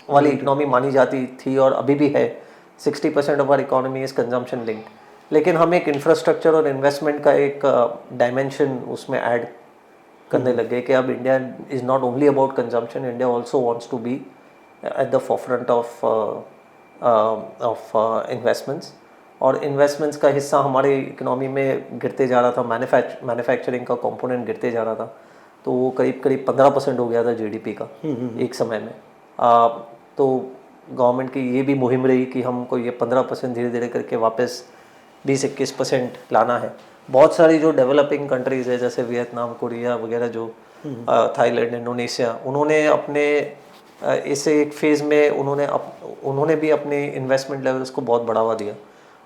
वाली इकोनॉमी मानी जाती थी और अभी भी है, 60% of our economy is consumption linked, लेकिन हम एक इंफ्रास्ट्रक्चर और इन्वेस्टमेंट का एक डायमेंशन उसमें ऐड करने लगे कि अब India is not only about consumption, India also wants to be at the forefront of investments. और इन्वेस्टमेंट्स का हिस्सा हमारी इकोनॉमी में गिरते जा रहा था, मैन्युफैक्चरिंग का कंपोनेंट गिरते जा रहा था, तो वो करीब 15% हो गया था जीडीपी का एक समय में। तो गवर्नमेंट की ये भी मुहिम रही कि हमको ये 15% धीरे धीरे करके वापस 20-21% लाना है। बहुत सारी जो डेवलपिंग कंट्रीज़ है जैसे वियतनाम, कोरिया वगैरह, जो थाईलैंड, इंडोनेशिया, उन्होंने अपने इस एक फेज़ में उन्होंने भी अपने इन्वेस्टमेंट लेवल्स को बहुत बढ़ावा दिया।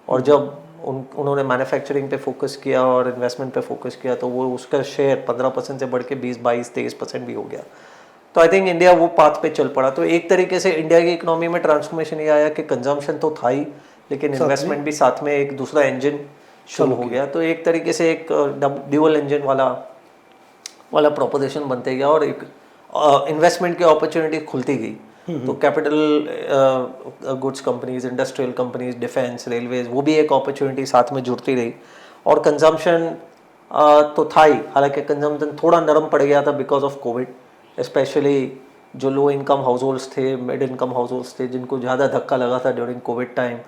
और जब उन्होंने मैन्युफैक्चरिंग पे फोकस किया और इन्वेस्टमेंट पे फोकस किया तो वो उसका शेयर 15% से बढ़ के 20-22-23% भी हो गया। तो आई थिंक इंडिया वो पाथ पे चल पड़ा। तो एक तरीके से इंडिया की इकोनॉमी में ट्रांसफॉर्मेशन ये आया कि कंजम्पशन तो था ही, लेकिन इन्वेस्टमेंट भी साथ में एक दूसरा इंजन शुरू हो गया। तो एक तरीके से एक ड्यूअल इंजन वाला प्रोपोजिशन बनते गया और एक इन्वेस्टमेंट की अपॉर्चुनिटी खुलती गई। तो capital goods companies, industrial companies, defence, railways, वो भी एक अपॉर्चुनिटी साथ में जुड़ती रही। और कंजम्पशन तो था ही, हालांकि कंजम्पशन थोड़ा नरम पड़ गया था बिकॉज ऑफ कोविड। स्पेशली जो लो इनकम हाउस होल्ड्स थे, मिड इनकम हाउस होल्ड्स थे, जिनको ज़्यादा धक्का लगा था ड्यूरिंग कोविड टाइम।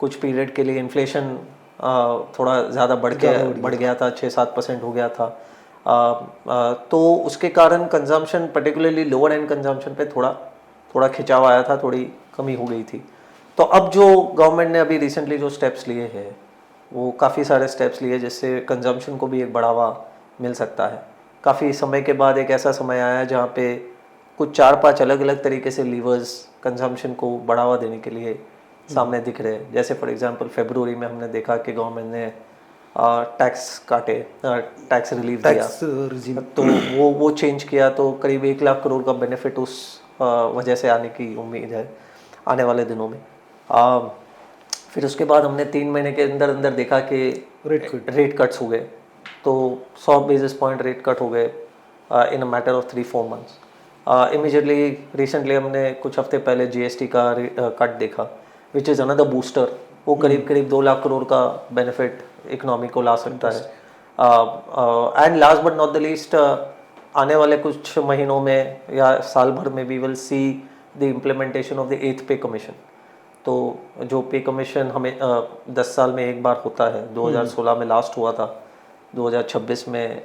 कुछ पीरियड के लिए इन्फ्लेशन थोड़ा ज़्यादा बढ़ गया था, 6-7% हो गया था। तो उसके कारण consumption, particularly lower and consumption पे थोड़ा खिंचाव आया था, थोड़ी कमी हो गई थी। तो अब जो गवर्नमेंट ने अभी रिसेंटली जो स्टेप्स लिए हैं, वो काफ़ी सारे स्टेप्स लिए जिससे कंजम्पशन को भी एक बढ़ावा मिल सकता है। काफ़ी समय के बाद एक ऐसा समय आया जहाँ पे कुछ 4-5 अलग अलग तरीके से लीवर्स कंजम्पशन को बढ़ावा देने के लिए सामने दिख रहे हैं। जैसे फॉर एग्जांपल फरवरी में हमने देखा कि गवर्नमेंट ने टैक्स काटे, टैक्स रिलीफ दिया, तो वो चेंज किया। तो करीब 1 लाख करोड़ का बेनिफिट उस वजह से आने की उम्मीद है आने वाले दिनों में। फिर उसके बाद हमने 3 महीने के अंदर देखा कि रेट कट्स हो गए। तो 100 बेसिस पॉइंट रेट कट हो गए in a matter of 3-4 months. Immediately recently हमने कुछ हफ्ते पहले जीएसटी का कट देखा, विच इज़ अनदर बूस्टर। वो करीब 2 लाख करोड़ का बेनिफिट इकोनॉमी को ला सकता है। And last but not the least, आने वाले कुछ महीनों में या साल भर में we will see the implementation of the 8th pay commission. तो जो पे कमीशन हमें 10 साल में एक बार होता है, 2016 में लास्ट हुआ था, 2026 में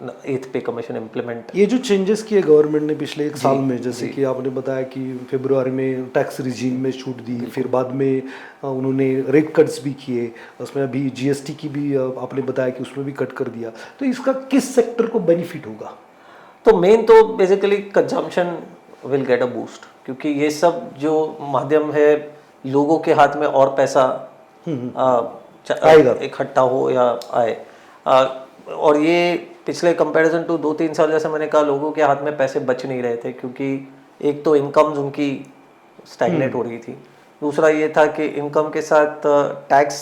8th पे कमीशन इम्प्लीमेंट। ये जो चेंजेस किए गवर्नमेंट ने पिछले 1 साल में, जैसे कि आपने बताया कि फरवरी में टैक्स रिजीम में छूट दी, फिर बाद में उन्होंने रेट कट्स भी किए, उसमें अभी जीएसटी की भी आपने बताया कि उसमें भी कट कर दिया। तो इसका किस सेक्टर को बेनिफिट होगा? तो मेन तो basically consumption will get a boost, क्योंकि ये सब जो माध्यम है लोगों के हाथ में और पैसा इकट्ठा हो या आए। और ये पिछले कंपैरिजन टू 2-3 साल, जैसे मैंने कहा, लोगों के हाथ में पैसे बच नहीं रहे थे, क्योंकि एक तो इनकम्स उनकी स्टैग्नेट हो रही थी। दूसरा ये था कि इनकम के साथ टैक्स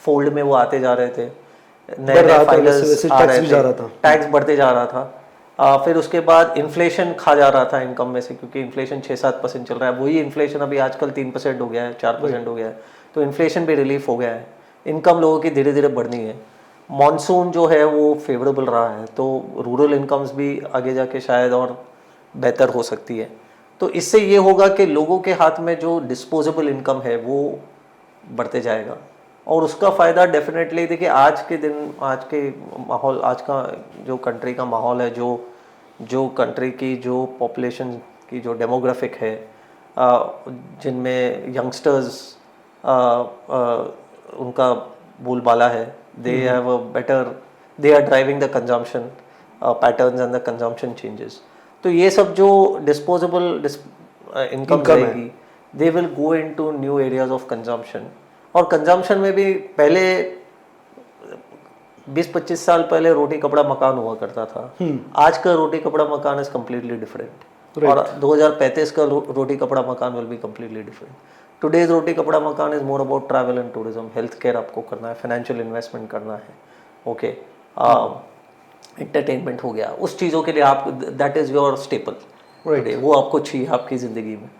फोल्ड में वो आते जा रहे थे, नए बढ़ रहा नए था, फाइलर्स वैसे आ टैक्स रहे भी जा रहा थे, था। टैक्स बढ़ते जा रहा था। फिर उसके बाद इन्फ्लेशन खा जा रहा था इनकम में से, क्योंकि इन्फ्लेशन 6-7% चल रहा है। वही इन्फ्लेशन अभी आजकल 3% हो गया है, 4% हो गया है। तो इन्फ्लेशन भी रिलीफ हो गया है, इनकम लोगों की धीरे धीरे बढ़नी है। मॉनसून जो है वो फेवरेबल रहा है, तो रूरल इनकम्स भी आगे जाके शायद और बेहतर हो सकती है। तो इससे ये होगा कि लोगों के हाथ में जो डिस्पोजेबल इनकम है वो बढ़ते जाएगा, और उसका फ़ायदा डेफिनेटली देखिए आज के दिन, आज के माहौल, आज का जो कंट्री का माहौल है, जो कंट्री की जो पॉपुलेशन की जो डेमोग्राफिक है, जिनमें यंगस्टर्स उनका बोलबाला है, they have a better, they are driving the consumption patterns and the consumption changes. तो ये सब जो डिस्पोजेबल इनकम रहेगी, they will go into new areas of consumption. और कंजम्पशन में भी पहले 20-25 साल पहले रोटी कपड़ा मकान हुआ करता था, आज का roti kapda makaan is completely different, और 2035 का roti kapda makaan will be completely different. Today's roti kapda makaan is more about travel and tourism, health care आपको करना है, फाइनेंशियल इन्वेस्टमेंट करना है, ओके, एंटरटेनमेंट हो गया, उस चीज़ों के लिए आप, दैट इज़ योर स्टेपल, वो आपको चाहिए आपकी ज़िंदगी में।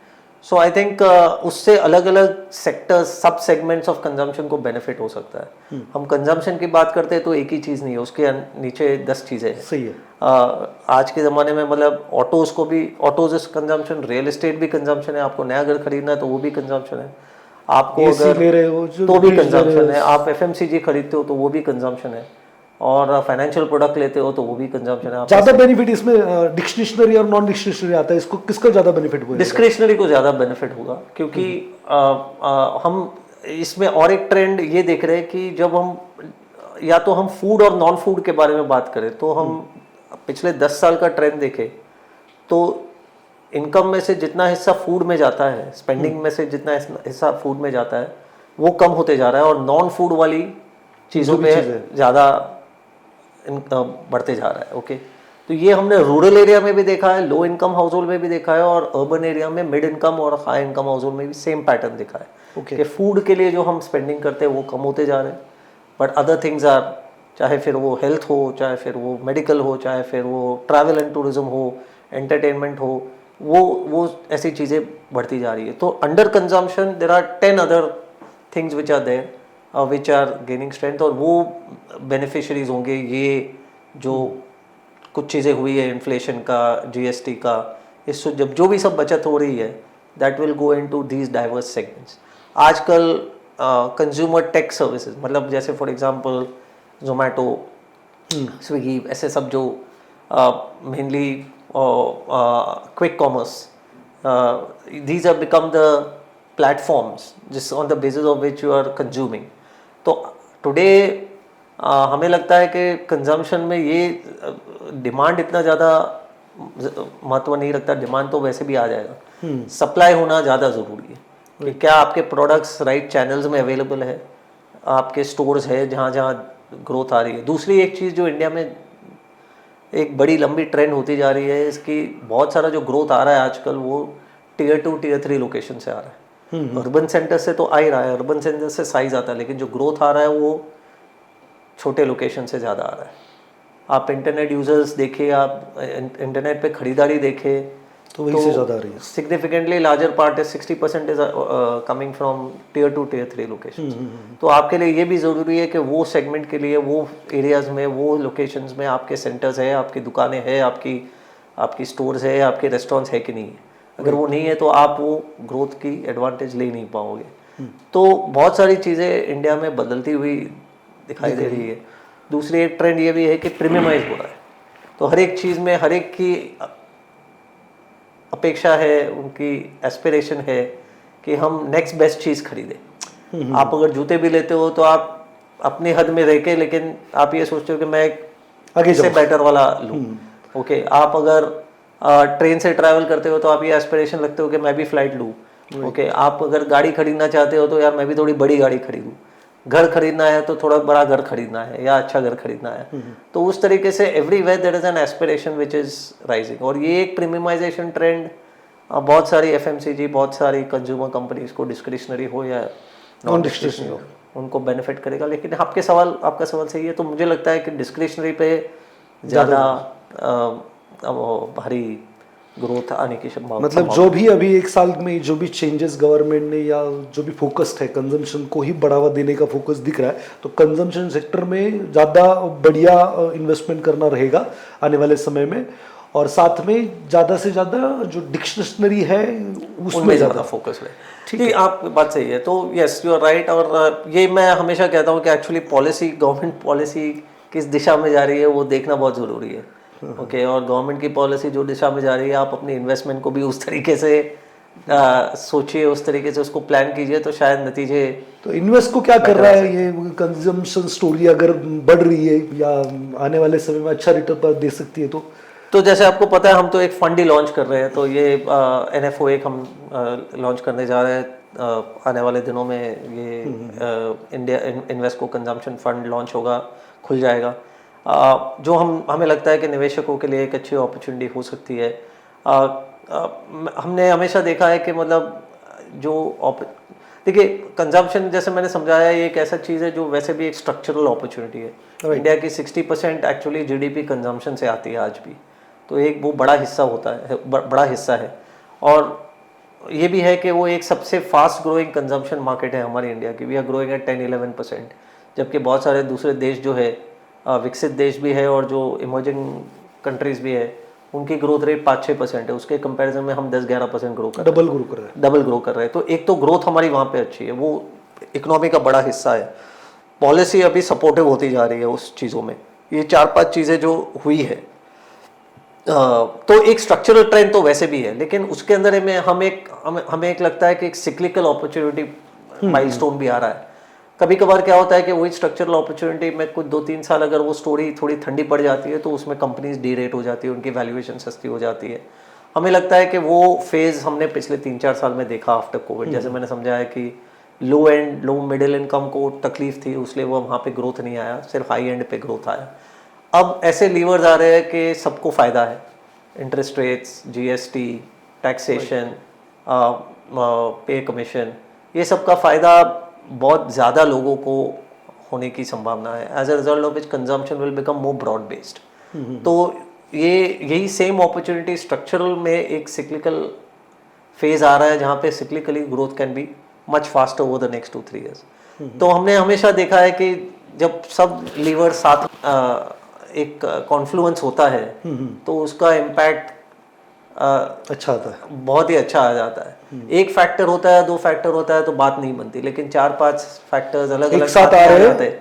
सो आई थिंक उससे अलग अलग सेक्टर्स, सब सेगमेंट्स ऑफ कंजम्पशन को बेनिफिट हो सकता है। हम कंजम्पशन की बात करते हैं तो एक ही चीज़ नहीं है, उसके नीचे 10 चीज़ें हैं। सही है। आज के ज़माने में मतलब ऑटोज़ को भी, autos is consumption, real estate भी कंजम्पशन है, आपको नया घर खरीदना है तो वो भी कंजम्पशन है, आपको अगर ले रहे हो तो भी कंजम्पशन है, आप FMCG खरीदते हो तो वो भी कंजम्पशन है, और फाइनेंशियल प्रोडक्ट लेते हो तो वो भी कंजम्पशन है। ज्यादा बेनिफिट इसमें डिस्क्रिशनरी और नॉन डिस्क्रिशनरी आता है, इसको किसका ज्यादा बेनिफिट होगा? डिस्क्रिशनरी को ज़्यादा बेनिफिट होगा, क्योंकि हम इसमें और एक ट्रेंड ये देख रहे हैं कि जब हम, या तो हम फूड और नॉन फूड के बारे में बात करें, तो हम पिछले 10 साल का ट्रेंड देखें तो इनकम में से जितना हिस्सा फूड में जाता है, स्पेंडिंग में से जितना हिस्सा फूड में जाता है वो कम होते जा रहा है, और नॉन फूड वाली चीज़ों पे ज़्यादा बढ़ते जा रहा है। ओके, तो ये हमने रूरल एरिया में भी देखा है, लो इनकम हाउस होल्ड में भी देखा है, और अर्बन एरिया में मिड इनकम और हाई इनकम हाउस होल्ड में भी सेम पैटर्न दिखा है कि फूड के लिए जो हम स्पेंडिंग करते हैं वो कम होते जा रहे हैं, बट अदर थिंग्स आर, चाहे फिर वो हेल्थ हो, चाहे फिर वो मेडिकल हो, चाहे फिर वो ट्रैवल एंड टूरिज्म हो, एंटरटेनमेंट हो, वो ऐसी चीज़ें बढ़ती जा रही है। तो under consumption there are 10 other things which are there which are gaining strength, और वो बेनिफिशरीज होंगे ये जो कुछ चीज़ें हुई है, इन्फ्लेशन का, GST का, इससे जब जो भी सब बचत हो रही है, that will go into these diverse segments. आजकल कंज्यूमर टेक सर्विसेज, मतलब जैसे फॉर एग्जांपल जोमेटो, स्विगी, ऐसे सब जो mainly quick commerce, these have become the platforms just on the basis of which you are consuming. तो टुडे हमें लगता है कि कंजम्पशन में ये डिमांड इतना ज़्यादा महत्व नहीं रखता, डिमांड तो वैसे भी आ जाएगा, सप्लाई होना ज़्यादा ज़रूरी है कि क्या आपके प्रोडक्ट्स राइट चैनल्स में अवेलेबल है, आपके स्टोर्स है जहाँ जहाँ ग्रोथ आ रही है। दूसरी एक चीज़ जो इंडिया में एक बड़ी लंबी ट्रेंड होती जा रही है, इसकी बहुत सारा जो ग्रोथ आ रहा है आजकल वो Tier 2 Tier 3 लोकेशन से आ रहा है, अर्बन सेंटर से तो आ ही रहा है, अर्बन सेंटर से साइज आता है, लेकिन जो ग्रोथ आ रहा है वो छोटे लोकेशन से ज़्यादा आ रहा है। आप इंटरनेट यूजर्स देखिए, आप इंटरनेट पे खरीदारी देखें तो वही से ज़्यादा आ रही है। Significantly larger part is 60% is coming from Tier 2 Tier 3 location. तो आपके लिए ये भी ज़रूरी है कि वो सेगमेंट के लिए, वो एरियाज़ में, वो लोकेशंस में आपके सेंटर्स है, आपकी दुकानें हैं, आपकी स्टोर्स है, आपके रेस्टोरेंट्स है कि नहीं है। अगर वो नहीं है तो आप वो ग्रोथ की एडवांटेज ले नहीं पाओगे। तो बहुत सारी चीज़ें इंडिया में बदलती हुई दिखाई दे रही है। दूसरी एक ट्रेंड ये भी है कि प्रीमियमाइज हो रहा है, तो हर एक चीज़ में हर एक की अपेक्षा है, उनकी एस्पिरेशन है कि हम नेक्स्ट बेस्ट चीज़ खरीदें। आप अगर जूते भी लेते हो तो आप अपनी हद में रह के, लेकिन आप ये सोचते हो कि मैं आगे से बेटर वाला लूँ। ओके, आप अगर ट्रेन से ट्रैवल करते हो तो आप ये एस्पिरेशन लगते हो कि मैं भी फ्लाइट लूँ। ओके, आप अगर गाड़ी खरीदना चाहते हो तो यार मैं भी थोड़ी बड़ी गाड़ी खरीदूँ। घर खरीदना है तो थोड़ा बड़ा घर खरीदना है या अच्छा घर खरीदना है। तो उस तरीके से everywhere there is an aspiration which is rising, और ये एक प्रीमियमाइजेशन ट्रेंड बहुत सारी एफएमसीजी, बहुत सारी कंज्यूमर कंपनीज को डिस्क्रिशनरी हो या नॉन डिस्क्रिशनरी हो, उनको बेनिफिट करेगा। लेकिन आपका सवाल सही है, तो मुझे लगता है कि डिस्क्रिशनरी पे ज़्यादा भारी ग्रोथ आने की संभावना। मतलब जो भी अभी एक साल में जो भी चेंजेस गवर्नमेंट ने या जो भी फोकस्ड है कंजम्पशन को ही बढ़ावा देने का फोकस दिख रहा है, तो कंजम्पशन सेक्टर में ज़्यादा बढ़िया इन्वेस्टमेंट करना रहेगा आने वाले समय में। और साथ में ज़्यादा से ज़्यादा जो डिक्शनरी है उसमें ज़्यादा फोकस है। ठीक है, आप बात सही है। तो यस, यू आर राइट। और ये मैं हमेशा कहता हूँ कि एक्चुअली गवर्नमेंट पॉलिसी किस दिशा में जा रही है वो देखना बहुत ज़रूरी है। ओके, और गवर्नमेंट की पॉलिसी जो दिशा में जा रही है, आप अपनी इन्वेस्टमेंट को भी उस तरीके से सोचिए, उस तरीके से उसको प्लान कीजिए, तो शायद नतीजे। तो इन्वेस्ट को क्या कर रहा है ये कंजम्पशन स्टोरी अगर बढ़ रही है या आने वाले समय में अच्छा रिटर्न दे सकती है? तो जैसे आपको पता है, हम तो एक फंड ही लॉन्च कर रहे हैं। तो ये NFO एक हम लॉन्च करने जा रहे हैं आने वाले दिनों में। ये India Invesco consumption fund launch होगा, खुल जाएगा, जो हमें लगता है कि निवेशकों के लिए एक अच्छी अपॉर्चुनिटी हो सकती है। हमने हमेशा देखा है कि मतलब देखिए, कंजम्पशन जैसे मैंने समझाया, ये एक ऐसा चीज़ है जो वैसे भी एक स्ट्रक्चरल अपॉर्चुनिटी है। इंडिया की 60% एक्चुअली GDP कंजम्पशन से आती है आज भी, तो एक वो बड़ा हिस्सा होता है, बड़ा हिस्सा है। और ये भी है कि वो एक सबसे फास्ट ग्रोइंग कंजम्पशन मार्केट है हमारी इंडिया की। वी आर ग्रोइंग एट 10-11%, जबकि बहुत सारे दूसरे देश जो है, विकसित देश भी है और जो इमर्जिंग कंट्रीज भी है, उनकी ग्रोथ रेट 5-6% है। उसके कंपैरिजन में हम 10-11% ग्रो कर रहे हैं, डबल ग्रो कर रहे हैं। तो एक तो ग्रोथ हमारी वहाँ पे अच्छी है, वो इकोनॉमी का बड़ा हिस्सा है। पॉलिसी अभी सपोर्टिव होती जा रही है उस चीज़ों में। ये 4-5 चीज़ें जो हुई है, तो एक स्ट्रक्चरल ट्रेंड तो वैसे भी है, लेकिन उसके अंदर में हमें एक लगता है कि एक सिक्लिकल अपॉर्चुनिटी माइलस्टोन भी आ रहा है। कभी कभार क्या होता है कि वही स्ट्रक्चरल अपॉर्चुनिटी में कुछ 2-3 साल अगर वो स्टोरी थोड़ी ठंडी पड़ जाती है, तो उसमें कंपनीज डीरेट हो जाती है, उनकी वैल्यूएशन सस्ती हो जाती है। हमें लगता है कि वो फेज हमने पिछले 3-4 साल में देखा आफ्टर कोविड। जैसे मैंने समझाया कि लो मिडिल इनकम को तकलीफ थी, उसलिए वो वहाँ पे ग्रोथ नहीं आया, सिर्फ हाई एंड पे ग्रोथ आया। अब ऐसे लीवर्स आ रहे हैं कि सबको फ़ायदा है। इंटरेस्ट रेट्स, GST, टैक्सेशन, पे कमीशन, ये सब का फ़ायदा बहुत ज़्यादा लोगों को होने की संभावना है। As a result of which consumption will become more broad based. तो यही सेम अपॉर्चुनिटी स्ट्रक्चरल में एक सिक्लिकल फेज आ रहा है, जहाँ पे cyclically growth can be much faster over the next 2-3 years. तो हमने हमेशा देखा है कि जब सब लीवर साथ एक कॉन्फ्लुएंस होता है, तो उसका इम्पैक्ट अच्छा आता है, बहुत ही अच्छा आ जाता है। एक फैक्टर होता है, 2 फैक्टर होता है तो बात नहीं बनती, लेकिन 4-5 फैक्टर्स अलग अलग साथ आ जाते हैं,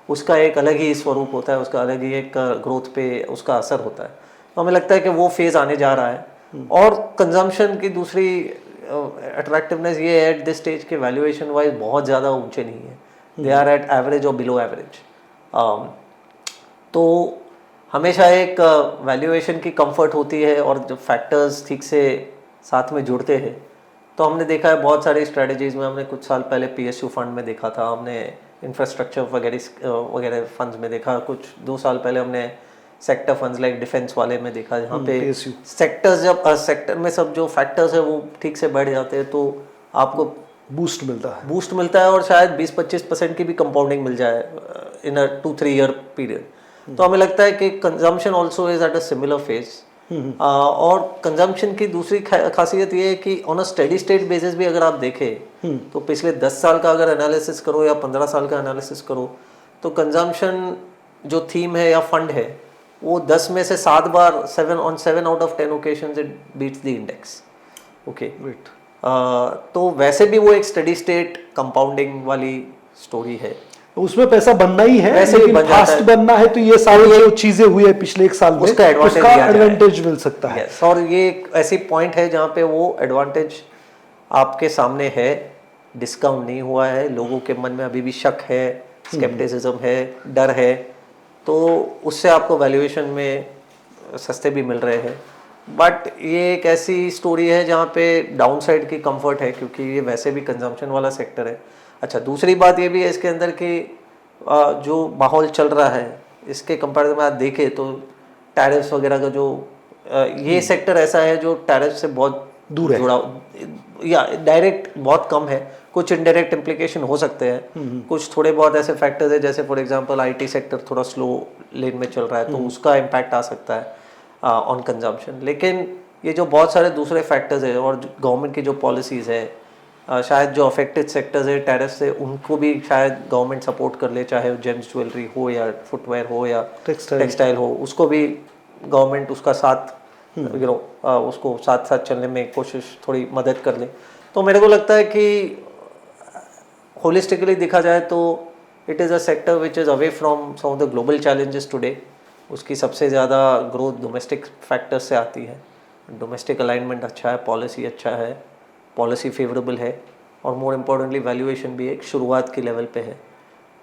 उसका एक अलग ही स्वरूप होता है, उसका अलग ही एक ग्रोथ पे उसका असर होता है। तो हमें लगता है कि वो फेज आने जा रहा है। और कंजम्पशन की दूसरी अट्रैक्टिवनेस ये है एट दिस स्टेज के वैल्यूएशन वाइज बहुत ज़्यादा ऊंचे नहीं है, दे आर एट एवरेज और बिलो एवरेज। तो हमेशा एक वैल्यूएशन की कंफर्ट होती है, और जब फैक्टर्स ठीक से साथ में जुड़ते हैं, तो हमने देखा है बहुत सारी स्ट्रेटजीज में। हमने कुछ साल पहले PSU फंड में देखा था, हमने इंफ्रास्ट्रक्चर वगैरह फंड्स में देखा, कुछ 2 साल पहले हमने सेक्टर फंड्स लाइक डिफेंस वाले में देखा, जहाँ पे सेक्टर में सब जो फैक्टर्स है वो ठीक से बढ़ जाते हैं, तो आपको बूस्ट मिलता है और शायद 20-25% की भी कंपाउंडिंग मिल जाए इन अ 2-3 ईयर पीरियड। तो हमें लगता है कि consumption also is at a similar phase. और कंजम्पशन की दूसरी खासियत ये है कि on a steady state basis भी अगर आप देखें, तो पिछले 10 साल का अगर एनालिसिस करो या 15 साल का एनालिसिस करो, तो कंजम्पशन जो थीम है या फंड है, वो 10 में से 7 बार 7 out of 10 occasions it beats the index. Okay, तो वैसे भी वो एक स्टेडी स्टेट कंपाउंडिंग वाली स्टोरी है, उसमें पैसा बनना ही है, वैसे भी बन फास्ट बनना है, तो ये सारी जो चीजें हुई है पिछले 1 साल में, उसका एडवांटेज मिल सकता है। और ये एक ऐसी पॉइंट है जहाँ पे वो एडवांटेज आपके सामने है, डिस्काउंट नहीं हुआ है, लोगों के मन में अभी भी शक है, स्केप्टिसिज्म है, डर है, तो उससे आपको वैल्यूएशन में सस्ते भी मिल रहे हैं। बट ये एक ऐसी स्टोरी है जहाँ पे डाउन साइड की कंफर्ट है, क्योंकि ये वैसे भी कंजम्पशन वाला सेक्टर है। अच्छा, दूसरी बात ये भी है इसके अंदर कि जो माहौल चल रहा है, इसके कंपैरिजन में आप देखें तो टैरिफ्स वगैरह का जो ये सेक्टर ऐसा है जो टैरिफ से बहुत दूर है। जुड़ा या डायरेक्ट बहुत कम है, कुछ इनडायरेक्ट इम्प्लीकेशन हो सकते हैं, कुछ थोड़े बहुत ऐसे फैक्टर्स है जैसे फॉर एग्जांपल आईटी सेक्टर थोड़ा स्लो लेन में चल रहा है तो उसका इम्पैक्ट आ सकता है ऑन कंजम्पशन। लेकिन ये जो बहुत सारे दूसरे फैक्टर्स है और गवर्नमेंट की जो पॉलिसीज़ है, शायद जो अफेक्टेड सेक्टर्स है टैरिफ से उनको भी शायद गवर्नमेंट सपोर्ट कर ले, चाहे वो जेम्स ज्वेलरी हो या फुटवेयर हो या टेक्सटाइल हो, उसको भी गवर्नमेंट उसका साथ उसको साथ साथ चलने में कोशिश थोड़ी मदद कर ले। तो मेरे को लगता है कि होलिस्टिकली देखा जाए तो it is a sector which is away from some of the global challenges today. उसकी सबसे ज़्यादा ग्रोथ डोमेस्टिक फैक्टर्स से आती है, डोमेस्टिक अलाइनमेंट अच्छा है, पॉलिसी अच्छा है, पॉलिसी फेवरेबल है और मोर इम्पोर्टेंटली वैल्यूएशन भी एक शुरुआत की लेवल पे है।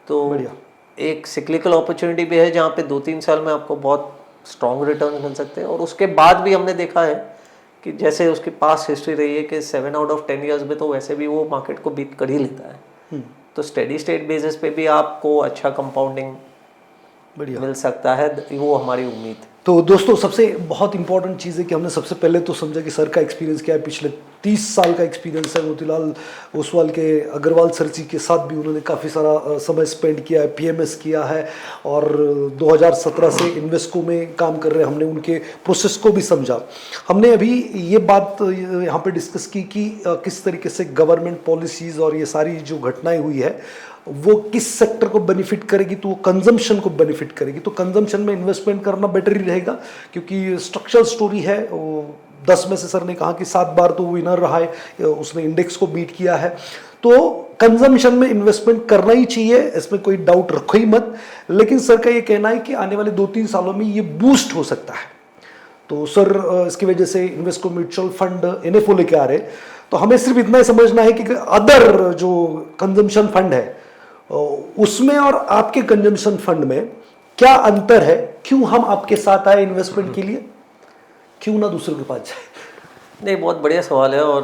तो एक सिक्लिकल अपॉर्चुनिटी भी है जहाँ पे 2-3 साल में आपको बहुत स्ट्रॉन्ग रिटर्न मिल सकते हैं। और उसके बाद भी हमने देखा है कि जैसे उसकी पास्ट हिस्ट्री रही है कि 7 आउट ऑफ 10 ईयर्स में तो वैसे भी वो मार्केट को बीट कर ही लेता है। तो स्टेडी स्टेट बेसिस पे भी आपको अच्छा कंपाउंडिंग मिल सकता है, वो हमारी उम्मीद है। तो दोस्तों सबसे बहुत इंपॉर्टेंट चीज़ है कि हमने सबसे पहले तो समझा कि सर का एक्सपीरियंस क्या है, पिछले 30 साल का एक्सपीरियंस है मोतीलाल ओसवाल के अग्रवाल सर जी के साथ भी उन्होंने काफ़ी सारा समय स्पेंड किया है, पीएमएस किया है और 2017 से इन्वेस्को में काम कर रहे हैं। हमने उनके प्रोसेस को भी समझा। हमने अभी ये बात यहाँ पे डिस्कस की कि किस तरीके से गवर्नमेंट पॉलिसीज़ और ये सारी जो घटनाएं हुई है वो किस सेक्टर को बेनिफिट करेगी, तो वो कंजम्पशन को बेनिफिट करेगी। तो कंजम्पशन में इन्वेस्टमेंट करना बेटर ही रहेगा क्योंकि स्ट्रक्चरल स्टोरी है। 10 में से सर ने कहा कि 7 बार तो विनर रहा है, उसने इंडेक्स को बीट किया है। तो कंजम्पशन में इन्वेस्टमेंट करना ही चाहिए, इसमें कोई डाउट रखो ही मत। लेकिन सर का ये कहना है कि आने वाले 2-3 सालों में ये बूस्ट हो सकता है। तो सर इसकी वजह से इन्वेस्को म्यूचुअल फंड NFO लेके आ रहे, तो हमें सिर्फ इतना ही समझना है कि अदर जो कंजम्पशन फंड है उसमें और आपके कंजम्पशन फंड में क्या अंतर है, क्यों हम आपके साथ आए इन्वेस्टमेंट के लिए, क्यों ना दूसरों के पास जाए। नहीं, बहुत बढ़िया सवाल है। और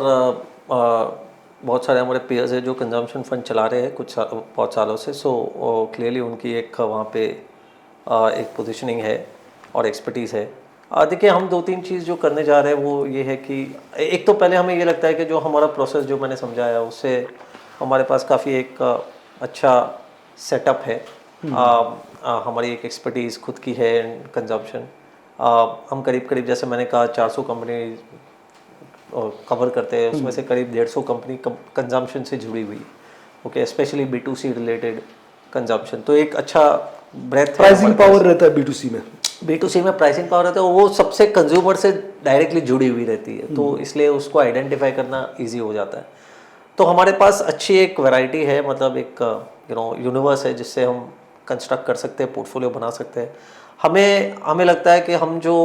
बहुत सारे हमारे पेयर्स हैं जो कंजम्पशन फंड चला रहे हैं बहुत सालों से। सो क्लियरली उनकी एक वहाँ पे एक पोजीशनिंग है और एक्सपर्टीज़ है। देखिए, हम 2-3 चीज़ जो करने जा रहे हैं वो ये है कि एक तो पहले हमें ये लगता है कि जो हमारा प्रोसेस जो मैंने समझाया उससे हमारे पास काफ़ी एक अच्छा सेटअप है। हमारी एक एक्सपर्टीज़ खुद की है कंजम्पशन। हम करीब जैसे मैंने कहा 400 कंपनी कवर करते हैं, उसमें से करीब 150 कंपनी कंजम्पशन से जुड़ी हुई है। Okay, specially B2C related consumption. तो एक अच्छा ब्रेथ प्राइसिंग पावर रहता है B2C में। B2C में प्राइसिंग पावर रहता है, वो सबसे कंज्यूमर से डायरेक्टली जुड़ी हुई रहती है, तो इसलिए उसको आइडेंटिफाई करना ईजी हो जाता है। तो हमारे पास अच्छी एक वैरायटी है, मतलब एक यूनिवर्स है जिससे हम कंस्ट्रक्ट कर सकते हैं, पोर्टफोलियो बना सकते हैं। हमें लगता है कि हम जो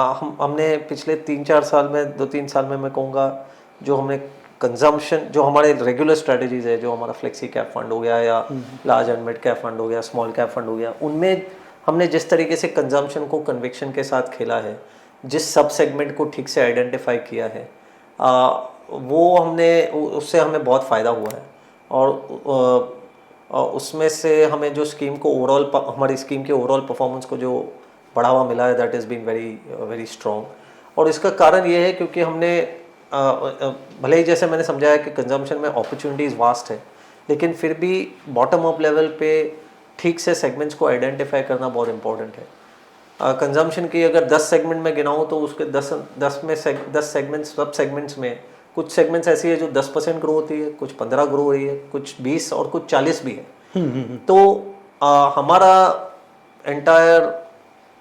हमने पिछले 3-4 साल में 2-3 साल में मैं कहूँगा जो हमने कंजम्पशन जो हमारे रेगुलर स्ट्रेटजीज है, जो हमारा फ्लेक्सी कैप फंड हो गया या large and mid cap fund हो गया, स्मॉल कैप फंड हो गया, उनमें हमने जिस तरीके से कंजम्पशन को कन्विक्शन के साथ खेला है, जिस सब सेगमेंट को ठीक से आइडेंटिफाई किया है, वो हमने उससे हमें बहुत फ़ायदा हुआ है। और उसमें से हमें जो स्कीम को ओवरऑल हमारी स्कीम के ओवरऑल परफॉर्मेंस को जो बढ़ावा मिला है, that is been very strong. और इसका कारण ये है क्योंकि हमने भले ही जैसे मैंने समझाया कि कंजम्पशन में अपॉर्चुनिटीज़ वास्ट है, लेकिन फिर भी बॉटम अप लेवल पे ठीक से सेगमेंट्स को आइडेंटिफाई करना बहुत इंपॉर्टेंट है। कंजम्पशन की अगर 10 सेगमेंट में गिनाऊँ तो उसके 10 सेगमेंट्स, सब सेगमेंट्स में कुछ सेगमेंट्स ऐसी है जो 10% ग्रो होती है, कुछ 15 ग्रो हो रही है, कुछ 20 और कुछ 40 भी है। तो हमारा एंटायर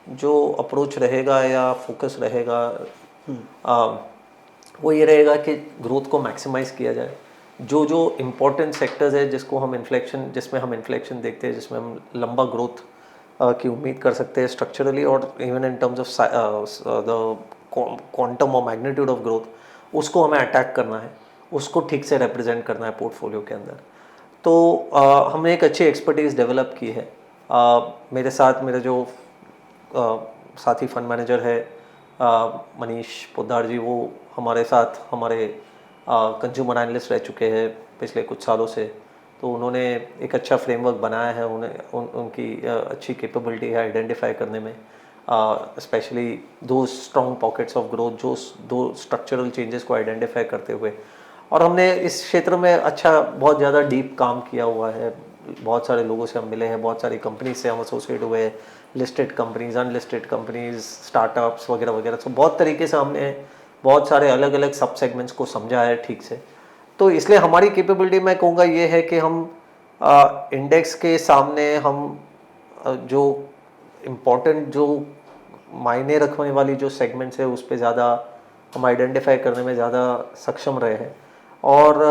जो अप्रोच रहेगा या फोकस रहेगा वो ये रहेगा कि ग्रोथ को मैक्सिमाइज किया जाए। जो इम्पोर्टेंट सेक्टर्स है जिसमें हम इन्फ्लेक्शन देखते हैं, जिसमें हम लंबा ग्रोथ की उम्मीद कर सकते हैं स्ट्रक्चरली और even in terms of the quantum और मैग्नीट्यूड ऑफ ग्रोथ, उसको हमें अटैक करना है, उसको ठीक से रिप्रेजेंट करना है पोर्टफोलियो के अंदर। तो हमने एक अच्छी एक्सपर्टीज़ डेवलप की है। मेरे साथ मेरे जो साथी फंड मैनेजर है मनीष पोद्दार जी, वो हमारे साथ हमारे कंज्यूमर एनालिस्ट रह चुके हैं पिछले कुछ सालों से। तो उन्होंने एक अच्छा फ्रेमवर्क बनाया है, उनकी अच्छी कैपेबिलिटी है आइडेंटिफाई करने में। स्पेशली दो स्ट्रॉन्ग पॉकेट्स ऑफ ग्रोथ, जो दो स्ट्रक्चरल चेंजेस को आइडेंटिफाई करते हुए। और हमने इस क्षेत्र में अच्छा बहुत ज़्यादा डीप काम किया हुआ है, बहुत सारे लोगों से हम मिले हैं, बहुत सारी कंपनीज से हम एसोसिएट हुए हैं, listed companies, unlisted companies, startups वगैरह वगैरह। तो बहुत तरीके से हमने बहुत सारे अलग अलग सब सेगमेंट्स को समझा है ठीक से। तो इसलिए हमारी कैपेबिलिटी मैं कहूँगा ये है कि हम इंडेक्स के सामने हम जो इम्पोर्टेंट, जो मायने रखने वाली जो सेगमेंट्स है उस पर ज़्यादा हम आइडेंटिफाई करने में ज़्यादा सक्षम रहे हैं। और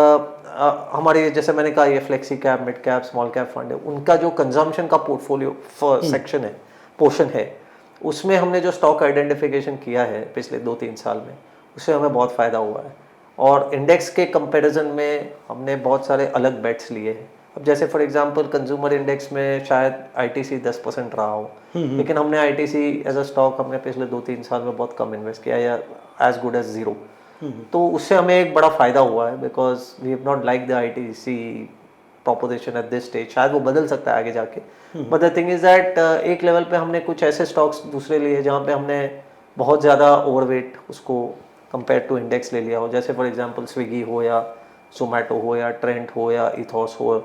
हमारे जैसे मैंने कहा ये flexi cap, mid cap, small cap fund है, उनका जो कंजम्पशन का पोर्टफोलियो सेक्शन है, पोर्शन है, उसमें हमने जो स्टॉक आइडेंटिफिकेशन किया है पिछले 2-3 साल में, उससे हमें बहुत फ़ायदा हुआ है। और इंडेक्स के कंपैरिजन में हमने बहुत सारे अलग बेट्स लिए हैं। अब जैसे फॉर एग्जांपल कंज्यूमर इंडेक्स में शायद आईटीसी 10% रहा हो, लेकिन हमने आईटीसी एज अ स्टॉक हमने पिछले 2-3 साल में बहुत कम इन्वेस्ट किया, या एज गुड एज जीरो। तो उससे हमें एक बड़ा फायदा हुआ है, because we have not like the ITC proposition at this stage. शायद वो बदल सकता है आगे जाके, but the thing is that एक लेवल पे हमने कुछ ऐसे स्टॉक्स दूसरे लिए जहाँ पे हमने बहुत ज़्यादा ओवरवेट उसको कंपेयर टू इंडेक्स ले लिया हो, जैसे फॉर एग्जांपल स्विगी हो, या जोमेटो हो, या ट्रेंट हो, या इथॉस हो।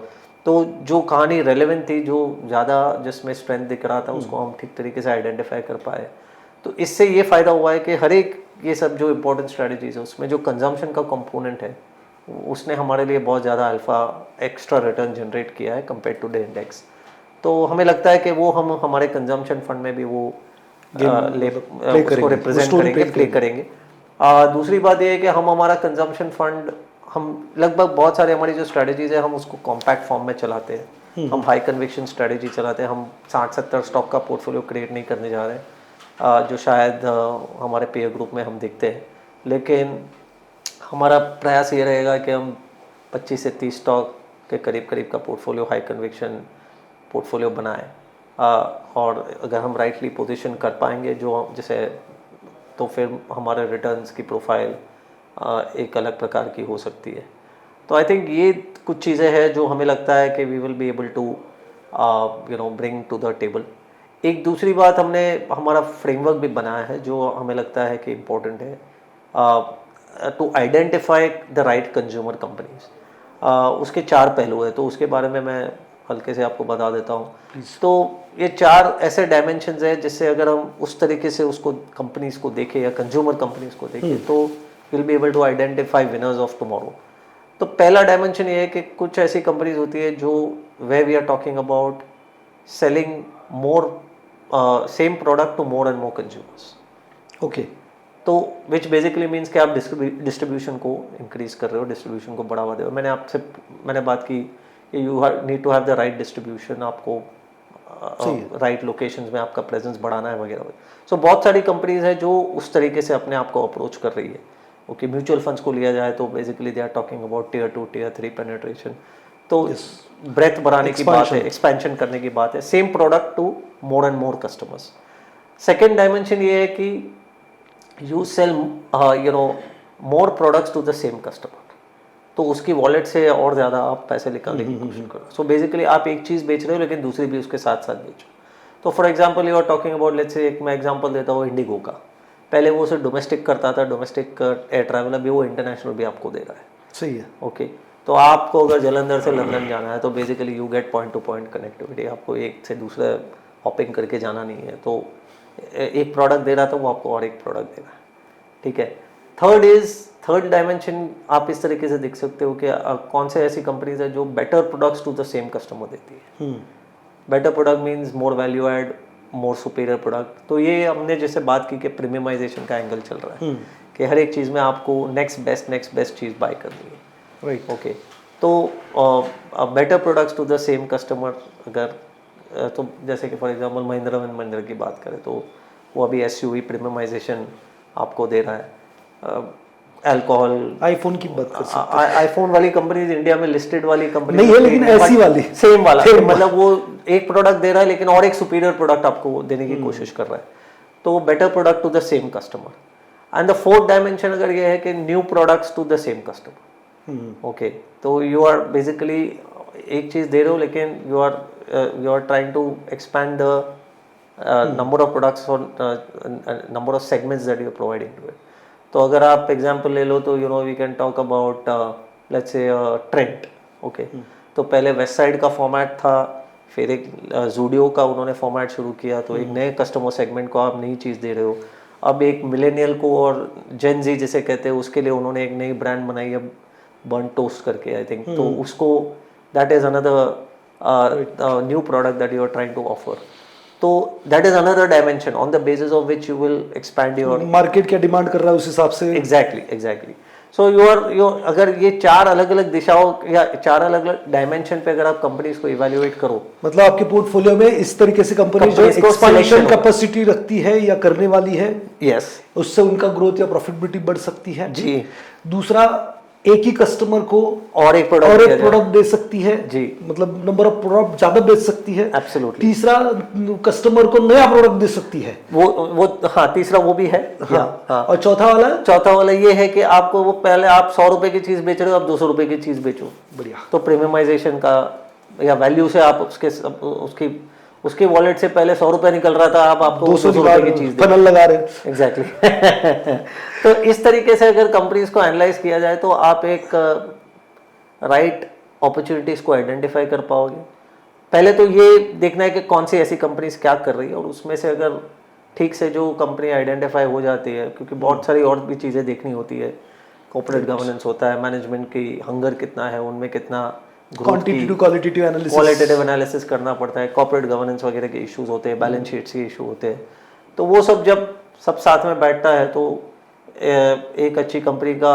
तो जो कहानी रेलेवेंट थी, जो ज़्यादा जिसमें स्ट्रेंथ दिख रहा था, उसको हम ठीक तरीके से आइडेंटिफाई कर पाए। तो इससे ये फ़ायदा हुआ है कि हर एक ये सब जो इम्पोर्टेंट स्ट्रेटजीज है उसमें जो कंजम्पशन का कंपोनेंट है उसने हमारे लिए बहुत ज़्यादा अल्फा एक्स्ट्रा रिटर्न जनरेट किया है कंपेयर टू द इंडेक्स। तो हमें लगता है कि वो हम हमारे कंजम्पशन फंड में भी वो उसको रिप्रेजेंट करेंगे, प्ले करेंगे। दूसरी बात ये है कि हम हमारा कंजम्पशन फंड हम लगभग बहुत सारे हमारी जो स्ट्रेटजीज है हम उसको कॉम्पैक्ट फॉर्म में चलाते हैं। हम हाई कन्विक्शन स्ट्रेटजी चलाते हैं, हम 60-70 स्टॉक का पोर्टफोलियो क्रिएट नहीं करने जा रहे हैं, जो शायद हमारे पेयर ग्रुप में हम दिखते हैं। लेकिन हमारा प्रयास ये रहेगा कि हम 25 से 30 स्टॉक के करीब करीब का पोर्टफोलियो, हाई कन्विक्शन पोर्टफोलियो बनाएं। और अगर हम राइटली पोजीशन कर पाएंगे जो जैसे, तो फिर हमारे रिटर्न्स की प्रोफाइल एक अलग प्रकार की हो सकती है। तो आई थिंक ये कुछ चीज़ें हैं जो हमें लगता है कि we will be able to bring to the table. एक दूसरी बात, हमने हमारा फ्रेमवर्क भी बनाया है जो हमें लगता है कि इम्पोर्टेंट है to identify the right consumer companies. उसके 4 पहलू हैं, तो उसके बारे में मैं हल्के से आपको बता देता हूँ। तो ये 4 ऐसे डायमेंशंस हैं जिससे अगर हम उस तरीके से उसको कंपनीज को देखें या कंज्यूमर कंपनीज को देखें तो will be able to identify winners of tomorrow. तो पहला डायमेंशन ये है कि कुछ ऐसी कंपनीज होती है जो way we are talking about selling more same product to more and more consumers. Okay, तो विच बेसिकली मीन्स कि आप डिस्ट्रीब्यूशन को इंक्रीज कर रहे हो, डिस्ट्रीब्यूशन को बढ़ावा दे रहे हो। मैंने बात की you need to have the right distribution, आपको राइट लोकेशंस में आपका प्रेजेंस बढ़ाना है वगैरह। सो बहुत सारी कंपनीज है जो उस तरीके से अपने आप को अप्रोच कर रही है। ओके, म्यूचुअल फंड्स को लिया जाए तो basically they are talking about tier 2, tier 3 penetration. तो ब्रेथ बढ़ाने की बात है, एक्सपेंशन करने की बात है, same product to more and more customers. Second dimension ये है कि you sell more products to the same customer, तो उसकी वॉलेट से और ज़्यादा आप पैसे निकालने की कोशिश करो। सो बेसिकली आप एक चीज़ बेच रहे हो लेकिन दूसरी भी उसके साथ साथ बेचो। तो for example you are talking about, let's say एक मैं एग्जांपल देता हूँ इंडिगो का। पहले वो सिर्फ डोमेस्टिक करता था, डोमेस्टिक एयर ट्रैवल, अभी वो इंटरनेशनल भी आपको दे रहा है। सही है। ओके, तो आपको अगर जलंधर से लंदन जाना है तो basically you get point two point connectivity, आपको एक से दूसरे हॉपिंग करके जाना नहीं है। तो एक प्रोडक्ट दे रहा था वो आपको और एक प्रोडक्ट दे रहा है, ठीक है। थर्ड डायमेंशन आप इस तरीके से देख सकते हो कि कौन से ऐसी कंपनीज है जो better products to the same customer देती है। Better product means more value add, more superior product. तो ये हमने जैसे बात की कि प्रीमियमाइजेशन का एंगल चल रहा है कि हर एक चीज़ में आपको नेक्स्ट बेस्ट चीज़ बाय करनी है। Right, okay. तो better products to the same customer, अगर तो जैसे कि for example Mahindra and Mahindra की बात करें तो वो अभी एसयूवी प्रीमियमाइजेशन आपको दे रहा है। अल्कोहल, आईफोन की बात कर सकते हैं। आईफोन वाली कंपनीज इंडिया में लिस्टेड वाली कंपनी नहीं है, लेकिन ऐसी वाली सेम वाला मतलब वो एक प्रोडक्ट दे रहा है लेकिन और एक सुपीरियर प्रोडक्ट आपको देने की कोशिश कर रहा है। तो better product to the same customer. And the fourth dimension अगर ये है कि new products to the same customer. Okay, तो यू आर बेसिकली एक चीज़ दे रहे हो लेकिन you are trying to expand the number of products or number of segments that you're providing to it. तो अगर आप एग्जांपल ले लो तो we can talk about let's say trend, okay. तो पहले वेस्ट साइड का फॉर्मेट था, फिर एक जूडियो का उन्होंने फॉर्मेट शुरू किया, तो एक नए कस्टमर सेगमेंट को आप नई चीज़ दे रहे हो। अब एक मिलेनियल को और जेन जी जिसे कहते हैं उसके लिए उन्होंने एक नई ब्रांड बनाई है बर्न टोस्ट करके, आई थिंक। तो उसको that is another new product that you are trying to offer. तो that is another dimension on the basis of which you will expand your market क्या डिमांड कर रहा है उस हिसाब से। एग्जैक्टली। सो अगर ये 4 अलग अलग दिशाओं या 4 अलग अलग डायमेंशन पे अगर आप कंपनीज को इवैल्यूएट करो, मतलब आपके पोर्टफोलियो में इस तरीके से कंपनी जो एक्सपेंशन कैपेसिटी रखती है या करने वाली है, यस, उससे उनका ग्रोथ या प्रॉफिटेबिलिटी बढ़ सकती है जी। दूसरा, एक ही कस्टमर को और एक प्रोडक्ट दे सकती है जी, मतलब नंबर ऑफ प्रोडक्ट ज्यादा बेच सकती है। एब्सोल्युटली। तीसरा, कस्टमर को नया प्रोडक्ट दे सकती है, वो हाँ, तीसरा वो भी है। हाँ। और चौथा वाला ये है कि आपको वो पहले आप 100 रुपए की चीज बेच रहे हो, आप 200 रुपए की चीज बेचो। बढ़िया। तो प्रीमियमाइजेशन का या वैल्यू से आप उसकी वॉलेट से पहले 100 रुपए निकल रहा था, आपको 200 रुपए की चीज फनल लगा रहे हैं। एग्जैक्टली। तो इस तरीके से अगर कंपनीज को एनालाइज किया जाए तो आप एक राइट अपॉर्चुनिटीज को आइडेंटिफाई कर पाओगे। पहले तो ये देखना है कि कौन सी ऐसी कंपनीज क्या कर रही है, और उसमें से अगर ठीक से जो कंपनी आइडेंटिफाई हो जाती है, क्योंकि बहुत सारी और भी चीज़ें देखनी होती है, कॉर्पोरेट गवर्नेंस होता है, मैनेजमेंट की हंगर कितना है, उनमें कितना क्वालिटेटिव एनालिसिस करना पड़ता है, कॉर्पोरेट गवर्नेंस वगैरह के इश्यूज होते हैं, बैलेंस शीट्स के इशू होते हैं। तो वो सब जब सब साथ में बैठता है तो एक अच्छी कंपनी का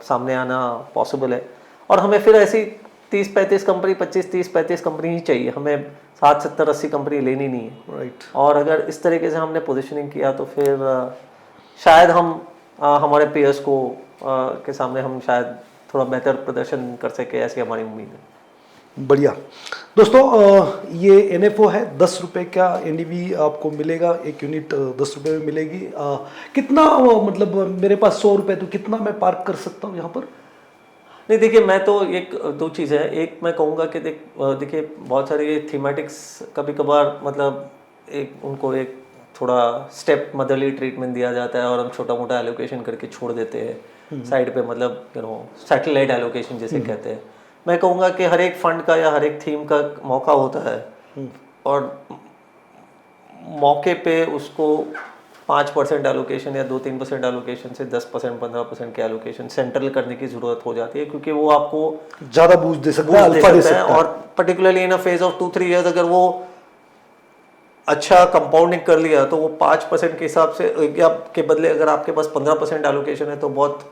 सामने आना पॉसिबल है। और हमें फिर ऐसी 30-35 कंपनी 25-30-35 कंपनी ही चाहिए, हमें 60-70-80 कंपनी लेनी नहीं है, राइट। और अगर इस तरीके से हमने पोजिशनिंग किया तो फिर शायद हम हमारे पीयर्स को के सामने हम शायद थोड़ा बेहतर प्रदर्शन कर सके, ऐसी हमारी उम्मीद है। बढ़िया दोस्तों, ये NFO है, 10 रुपये का NDV आपको मिलेगा, एक यूनिट 10 रुपये में मिलेगी। कितना मतलब मेरे पास 100 रुपये, तो कितना मैं पार्क कर सकता हूँ यहाँ पर? नहीं, देखिए, मैं तो दो चीज़ें हैं। एक मैं कहूँगा कि देखिए बहुत सारे थीमेटिक्स कभी कभार मतलब उनको एक थोड़ा स्टेप मदरली ट्रीटमेंट दिया जाता है और हम छोटा मोटा एलोकेशन करके छोड़ देते हैं साइड पे, मतलब सैटेलाइट एलोकेशन जिसे कहते हैं। मैं कहूँगा कि हर एक फंड का या हर एक थीम का मौका होता है, और मौके पे उसको 5% एलोकेशन या 2-3% एलोकेशन से 10% 15% के एलोकेशन सेंट्रल करने की जरूरत हो जाती है, क्योंकि वो आपको ज़्यादा बूस्ट दे सकता है, अल्फा दे सकता है। और particularly in a phase of 2-3 years अगर वो अच्छा कंपाउंडिंग कर लिया तो वो 5% के हिसाब से या के बदले अगर आपके पास 15% एलोकेशन है तो बहुत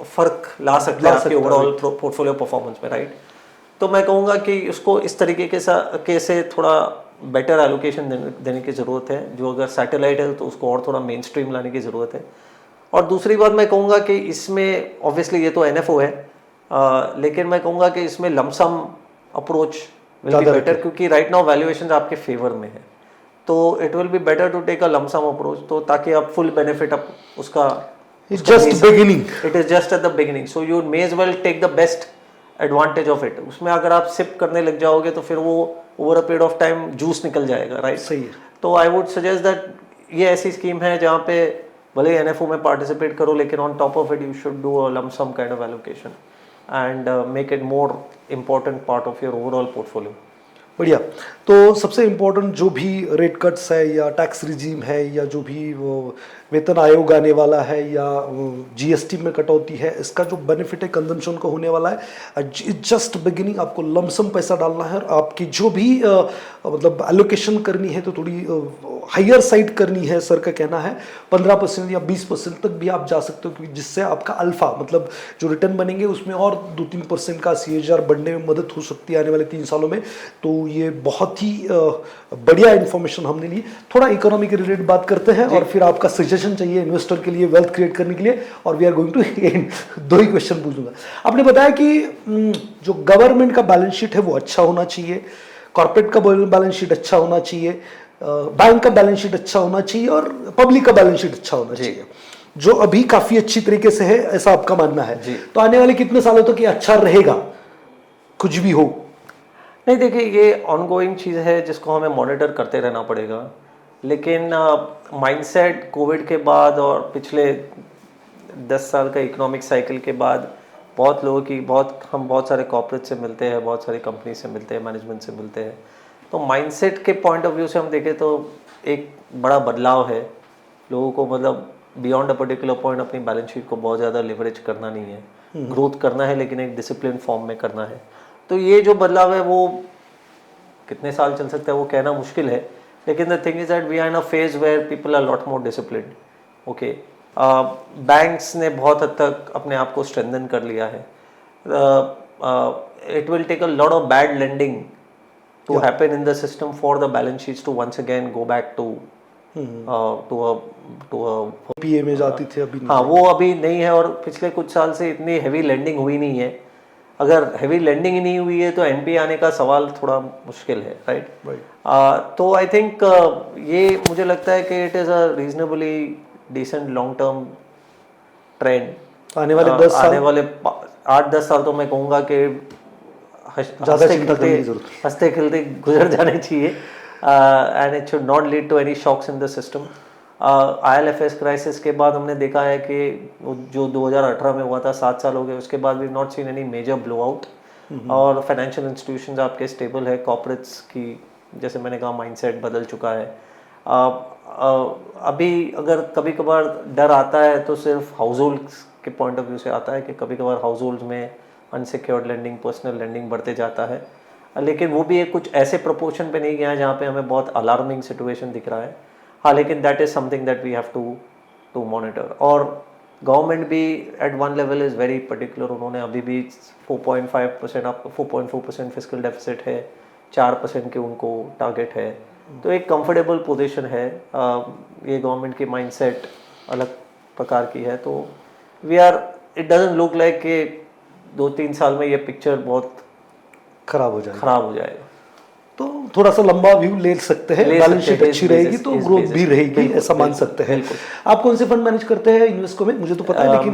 फर्क ला सकता है आपके ओवरऑल पोर्टफोलियो परफॉर्मेंस में, राइट। तो मैं कहूँगा कि उसको इस तरीके के से थोड़ा बेटर एलोकेशन देने की ज़रूरत है। जो अगर सैटेलाइट है तो उसको और थोड़ा मेन स्ट्रीम लाने की ज़रूरत है। और दूसरी बात मैं कहूँगा कि इसमें ऑब्वियसली ये तो NFO है, लेकिन मैं कहूँगा कि इसमें lump sum approach will be better, क्योंकि राइट नाउ वैल्यूएशन आपके फेवर में है, तो it will be better to take a lump sum approach, तो ताकि आप फुल बेनिफिट आप उसका It's just beginning. It is just at the beginning, so you may as well take the best advantage of it. उसमें अगर आप SIP करने लग जाओगे तो फिर वो over a period of time juice निकल जाएगा, राइट। सही है। तो आई वुड सजेस्ट दैट ये ऐसी स्कीम है जहाँ पे भले NFO में पार्टिसिपेट करो, लेकिन on top of it you should do a lump kind of allocation and make it more important part of your overall portfolio. बढ़िया। तो सबसे इम्पोर्टेंट जो भी रेट कट्स है या टैक्स रिजीम है या जो भी वो वेतन आयोग आने वाला है या GST में कटौती है, इसका जो बेनिफिट है कंजम्पशन को होने वाला है, जस्ट बिगिनिंग। आपको लमसम पैसा डालना है और आपकी जो भी मतलब एलोकेशन करनी है तो थोड़ी हायर साइड करनी है। सर का कहना है 15% या 20% तक भी आप जा सकते हो, क्योंकि जिससे आपका अल्फा मतलब जो रिटर्न बनेंगे उसमें और 2-3% का CAGR बढ़ने में मदद हो सकती है आने वाले 3 सालों में। तो ये बहुत ही बढ़िया इन्फॉर्मेशन हमने ली। थोड़ा इकोनॉमी के रिलेटेड बात करते हैं और फिर आपका सजेशन चाहिए इन्वेस्टर के लिए वेल्थ क्रिएट करने के लिए, और we are going to end 2 ही क्वेश्चन पूछूंगा। आपने बताया कि जो गवर्नमेंट का बैलेंस शीट है वो अच्छा होना चाहिए, कॉर्पोरेट का बैलेंस शीट अच्छा होना चाहिए, बैंक का बैलेंस शीट अच्छा होना चाहिए और पब्लिक का बैलेंस शीट अच्छा होना चाहिए, जो अभी काफी अच्छी तरीके से है, ऐसा आपका मानना है। तो आने वाले कितने सालों तक ये अच्छा रहेगा, कुछ भी हो? नहीं, देखिए ये ऑनगोइंग चीज़ है जिसको हमें मॉनिटर करते रहना पड़ेगा, लेकिन माइंडसेट कोविड के बाद और पिछले 10 साल का इकोनॉमिक साइकिल के बाद बहुत लोगों की हम बहुत सारे कॉर्पोरेट से मिलते हैं, बहुत सारी कंपनी से मिलते हैं, मैनेजमेंट से मिलते हैं, तो माइंडसेट के पॉइंट ऑफ व्यू से हम देखें तो एक बड़ा बदलाव है। लोगों को मतलब बियॉन्ड अ पर्टिकुलर पॉइंट अपनी बैलेंस शीट को बहुत ज़्यादा लिवरेज करना नहीं है, ग्रोथ करना है, लेकिन एक डिसिप्लिन फॉर्म में करना है। तो ये जो बदलाव है वो कितने साल चल सकता है वो कहना मुश्किल है, लेकिन the thing is that we are in a phase where people are lot more disciplined. Okay, banks ने बहुत हद तक अपने आप को स्ट्रेंथन कर लिया है। It will take a lot of bad lending to happen in the system for the balance sheets to once again go back to PA में जाती थी, अभी हाँ वो अभी नहीं है, और पिछले कुछ साल से इतनी हैवी लेंडिंग हुई नहीं है। अगर हैवी लेंडिंग ही नहीं हुई है तो एनपी आने का सवाल थोड़ा मुश्किल है, राइट। तो आई थिंक ये मुझे लगता है कि it is a reasonably decent long term trend. आने वाले 10 साल, आने वाले 8-10 साल तो मैं कहूँगा कि हंसते खेलते गुजर जाने चाहिए, and it should not lead to any shocks in the system. IL&FS crisis के बाद हमने देखा है कि जो 2018 में हुआ था, 7 साल हो गए, उसके बाद we not seen any major blow out, और फाइनेंशियल इंस्टीट्यूशंस आपके स्टेबल है। कॉर्पोरेट्स की जैसे मैंने कहा माइंडसेट बदल चुका है। अभी अगर कभी कभार डर आता है तो सिर्फ हाउस होल्ड्स के पॉइंट ऑफ व्यू से आता है कि कभी कभार हाउस होल्ड्स में अनसिक्योर्ड लेंडिंग, पर्सनल लेंडिंग बढ़ते जाता है, लेकिन वो भी एक कुछ ऐसे प्रोपोर्शन पे नहीं गया है जहाँ पे हमें बहुत अलार्मिंग सिचुएशन दिख रहा है। हाँ, लेकिन that is something that we have to monitor. और गवर्नमेंट भी at one level is very particular. उन्होंने अभी भी 4.5% आपको 4.4% फिस्कल डेफिसिट है, 4% के उनको टारगेट है, तो एक कंफर्टेबल पोजीशन है। ये गवर्नमेंट की माइंडसेट अलग प्रकार की है, तो we are, it doesn't look like कि 2-3 साल में ये पिक्चर बहुत खराब हो जाएगा। तो थोड़ा सा लंबा व्यू ले सकते हैं, बैलेंस शीट अच्छी रहेगी तो ग्रोथ भी रहेगी, ऐसा मान सकते हैं। आप कौन से फंड मैनेज करते हैं इन्वेस्को में? मुझे तो पता है, लेकिन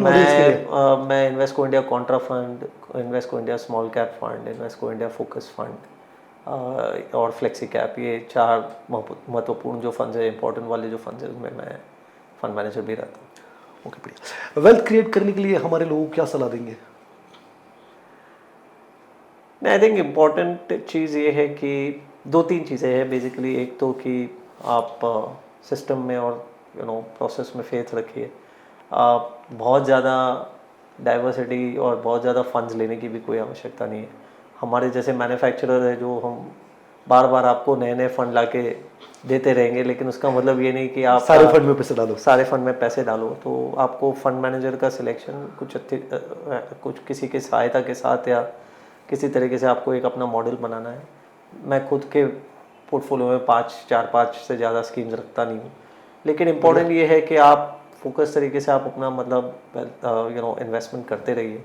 मैं Invesco India Contra fund, Invesco India small cap fund, Invesco India focus fund और फ्लेक्सी कैप, ये 4 महत्वपूर्ण जो फंड है, इंपॉर्टेंट वाले जो फंड है, उसमें मैं फंड मैनेजर भी रहता हूँ। ओके, बढ़िया। वेल्थ क्रिएट करने के लिए हमारे लोगों को क्या सलाह देंगे? आई थिंक इम्पॉर्टेंट चीज़ ये है कि 2-3 चीज़ें हैं बेसिकली। एक तो कि आप सिस्टम में और प्रोसेस में फेथ रखिए। बहुत ज़्यादा डाइवर्सिटी और बहुत ज़्यादा फंड्स लेने की भी कोई आवश्यकता नहीं है। हमारे जैसे मैन्युफैक्चरर है जो हम बार बार आपको नए नए फंड ला के देते रहेंगे, लेकिन उसका मतलब ये नहीं कि आप सारे फंड में पैसे डालो। तो आपको फंड मैनेजर का सिलेक्शन कुछ किसी के सहायता के साथ या किसी तरीके से आपको एक अपना मॉडल बनाना है। मैं खुद के पोर्टफोलियो में 4-5 से ज़्यादा स्कीम्स रखता नहीं हूँ, लेकिन इम्पोर्टेंट ये है कि आप फोकस तरीके से आप अपना मतलब इन्वेस्टमेंट करते रहिए।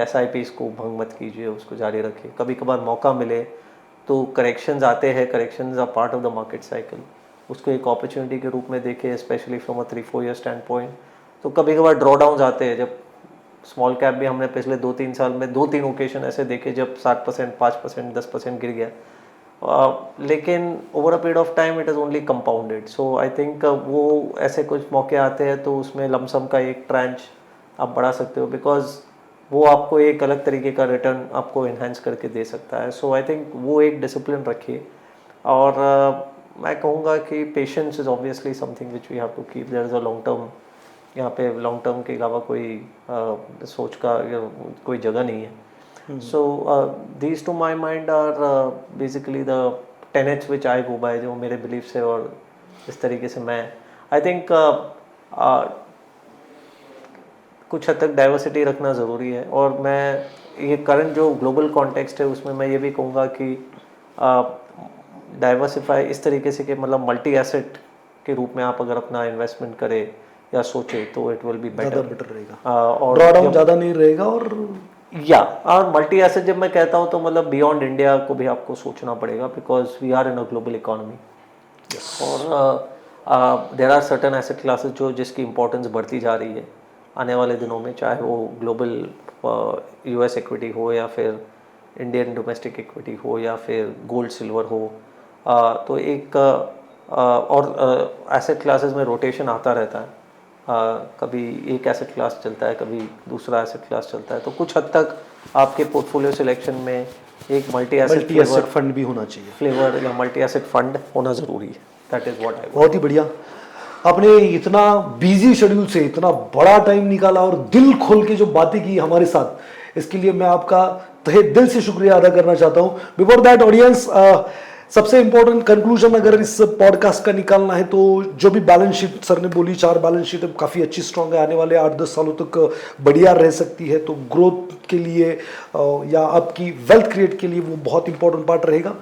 SIPs को भंग मत कीजिए, उसको जारी रखिए। कभी कभार मौका मिले तो करेक्शंस आते हैं, corrections are part of the market cycle, उसको एक अपॉर्चुनिटी के रूप में देखिए, especially from a 3-4 year standpoint. तो कभी कभार ड्रॉडाउन्स आते हैं, जब स्मॉल कैप भी हमने पिछले 2-3 साल में 2-3 ओकेशन ऐसे देखे जब 7%, 5%, 10% गिर गया, लेकिन over a period of time it is only compounded. So I think वो ऐसे कुछ मौके आते हैं तो उसमें लमसम का एक ट्रांच आप बढ़ा सकते हो, बिकॉज वो आपको एक अलग तरीके का रिटर्न आपको इन्हेंस करके दे सकता है। सो आई थिंक वो एक डिसिप्लिन रखिए। और मैं कहूँगा कि patience is obviously something which we have to keep. There is a long term, यहाँ पे लॉन्ग टर्म के अलावा कोई सोच का कोई जगह नहीं है। So these to my mind are basically the tenets which I go by, जो मेरे बिलीव्स है, और इस तरीके से मैं आई थिंक कुछ हद तक डाइवर्सिटी रखना ज़रूरी है। और मैं ये करंट जो ग्लोबल कॉन्टेक्स्ट है उसमें मैं ये भी कहूँगा कि डाइवर्सिफाई इस तरीके से कि मतलब मल्टी एसेट के रूप में आप अगर अपना इन्वेस्टमेंट करें या सोचे तो इट विल बी बेटर रहेगा, और ड्रॉडाउन ज़्यादा नहीं रहेगा। और मल्टी एसेट जब मैं कहता हूँ तो मतलब बियॉन्ड इंडिया को भी आपको सोचना पड़ेगा, because we are in a global economy. और there are certain asset classes जिसकी इंपॉर्टेंस बढ़ती जा रही है आने वाले दिनों में, चाहे वो ग्लोबल US इक्विटी हो या फिर इंडियन डोमेस्टिक इक्विटी हो या फिर गोल्ड सिल्वर हो, तो एक और एसेट क्लासेस में रोटेशन आता रहता है। कभी एक एसेट क्लास चलता है, कभी दूसरा एसेट क्लास चलता है, तो कुछ हद तक आपके पोर्टफोलियो सिलेक्शन में एक मल्टी एसेट फंड भी होना चाहिए, फ्लेवर या मल्टी एसेट फंड होना ज़रूरी है। That is what I. बहुत ही बढ़िया। आपने इतना बिजी शेड्यूल से इतना बड़ा टाइम निकाला और दिल खोल के जो बातें की हमारे साथ, इसके लिए मैं आपका तहे दिल से शुक्रिया अदा करना चाहता हूँ। बिफोर दैट ऑडियंस, सबसे इंपॉर्टेंट कंक्लूजन अगर इस पॉडकास्ट का निकालना है तो जो भी बैलेंस शीट सर ने बोली, 4 बैलेंस शीट काफ़ी अच्छी स्ट्रांग है, आने वाले 8-10 सालों तक बढ़िया रह सकती है, तो ग्रोथ के लिए या आपकी वेल्थ क्रिएट के लिए वो बहुत इंपॉर्टेंट पार्ट रहेगा।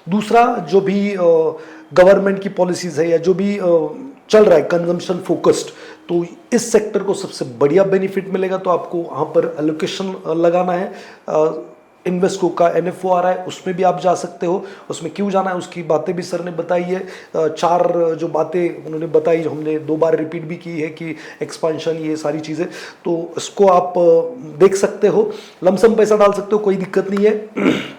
दूसरा, जो भी गवर्नमेंट की पॉलिसीज़ है या जो भी चल रहा है कंजम्पशन फोकस्ड, तो इस सेक्टर को सबसे बढ़िया बेनिफिट मिलेगा। तो आपको वहाँ पर एलोकेशन लगाना है। इन्वेस्को का NFO आ रहा है, उसमें भी आप जा सकते हो। उसमें क्यों जाना है उसकी बातें भी सर ने बताई है। 4 जो बातें उन्होंने बताई, जो हमने 2 बार रिपीट भी की है कि एक्सपांशन, ये सारी चीज़ें, तो इसको आप देख सकते हो। लमसम पैसा डाल सकते हो, कोई दिक्कत नहीं है।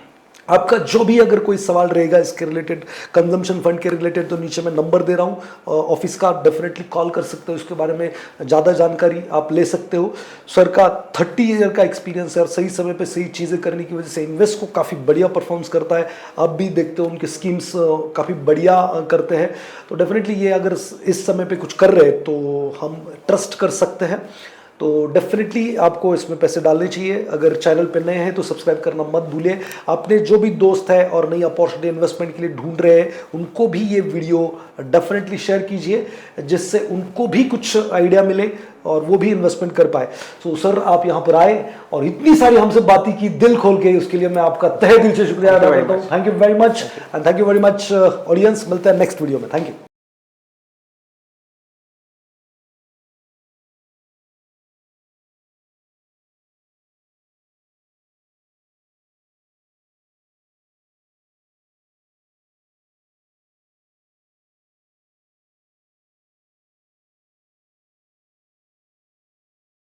आपका जो भी अगर कोई सवाल रहेगा इसके रिलेटेड, कंजम्पशन फंड के रिलेटेड, तो नीचे मैं नंबर दे रहा हूँ ऑफिस का, डेफिनेटली कॉल कर सकते हो। इसके बारे में ज़्यादा जानकारी आप ले सकते हो। सर का 30 ईयर का एक्सपीरियंस है और सही समय पे सही चीज़ें करने की वजह से इन्वेस्ट को काफ़ी बढ़िया परफॉर्म्स करता है। आप भी देखते हो उनके स्कीम्स काफ़ी बढ़िया करते हैं। तो डेफिनेटली ये अगर इस समय पे कुछ कर रहे हैं तो हम ट्रस्ट कर सकते हैं। तो डेफिनेटली आपको इसमें पैसे डालने चाहिए। अगर चैनल पे नए हैं तो सब्सक्राइब करना मत भूलिए। आपने जो भी दोस्त है और नई अपॉर्चुनिटी इन्वेस्टमेंट के लिए ढूंढ रहे हैं, उनको भी ये वीडियो डेफिनेटली शेयर कीजिए, जिससे उनको भी कुछ आइडिया मिले और वो भी इन्वेस्टमेंट कर पाए। तो सर, आप यहाँ पर आए और इतनी सारी हमसे बातें की दिल खोल के, उसके लिए मैं आपका तहे दिल से शुक्रिया अदा करता हूँ। Thank you very much and thank you very much audience. मिलते हैं नेक्स्ट वीडियो में। Thank you.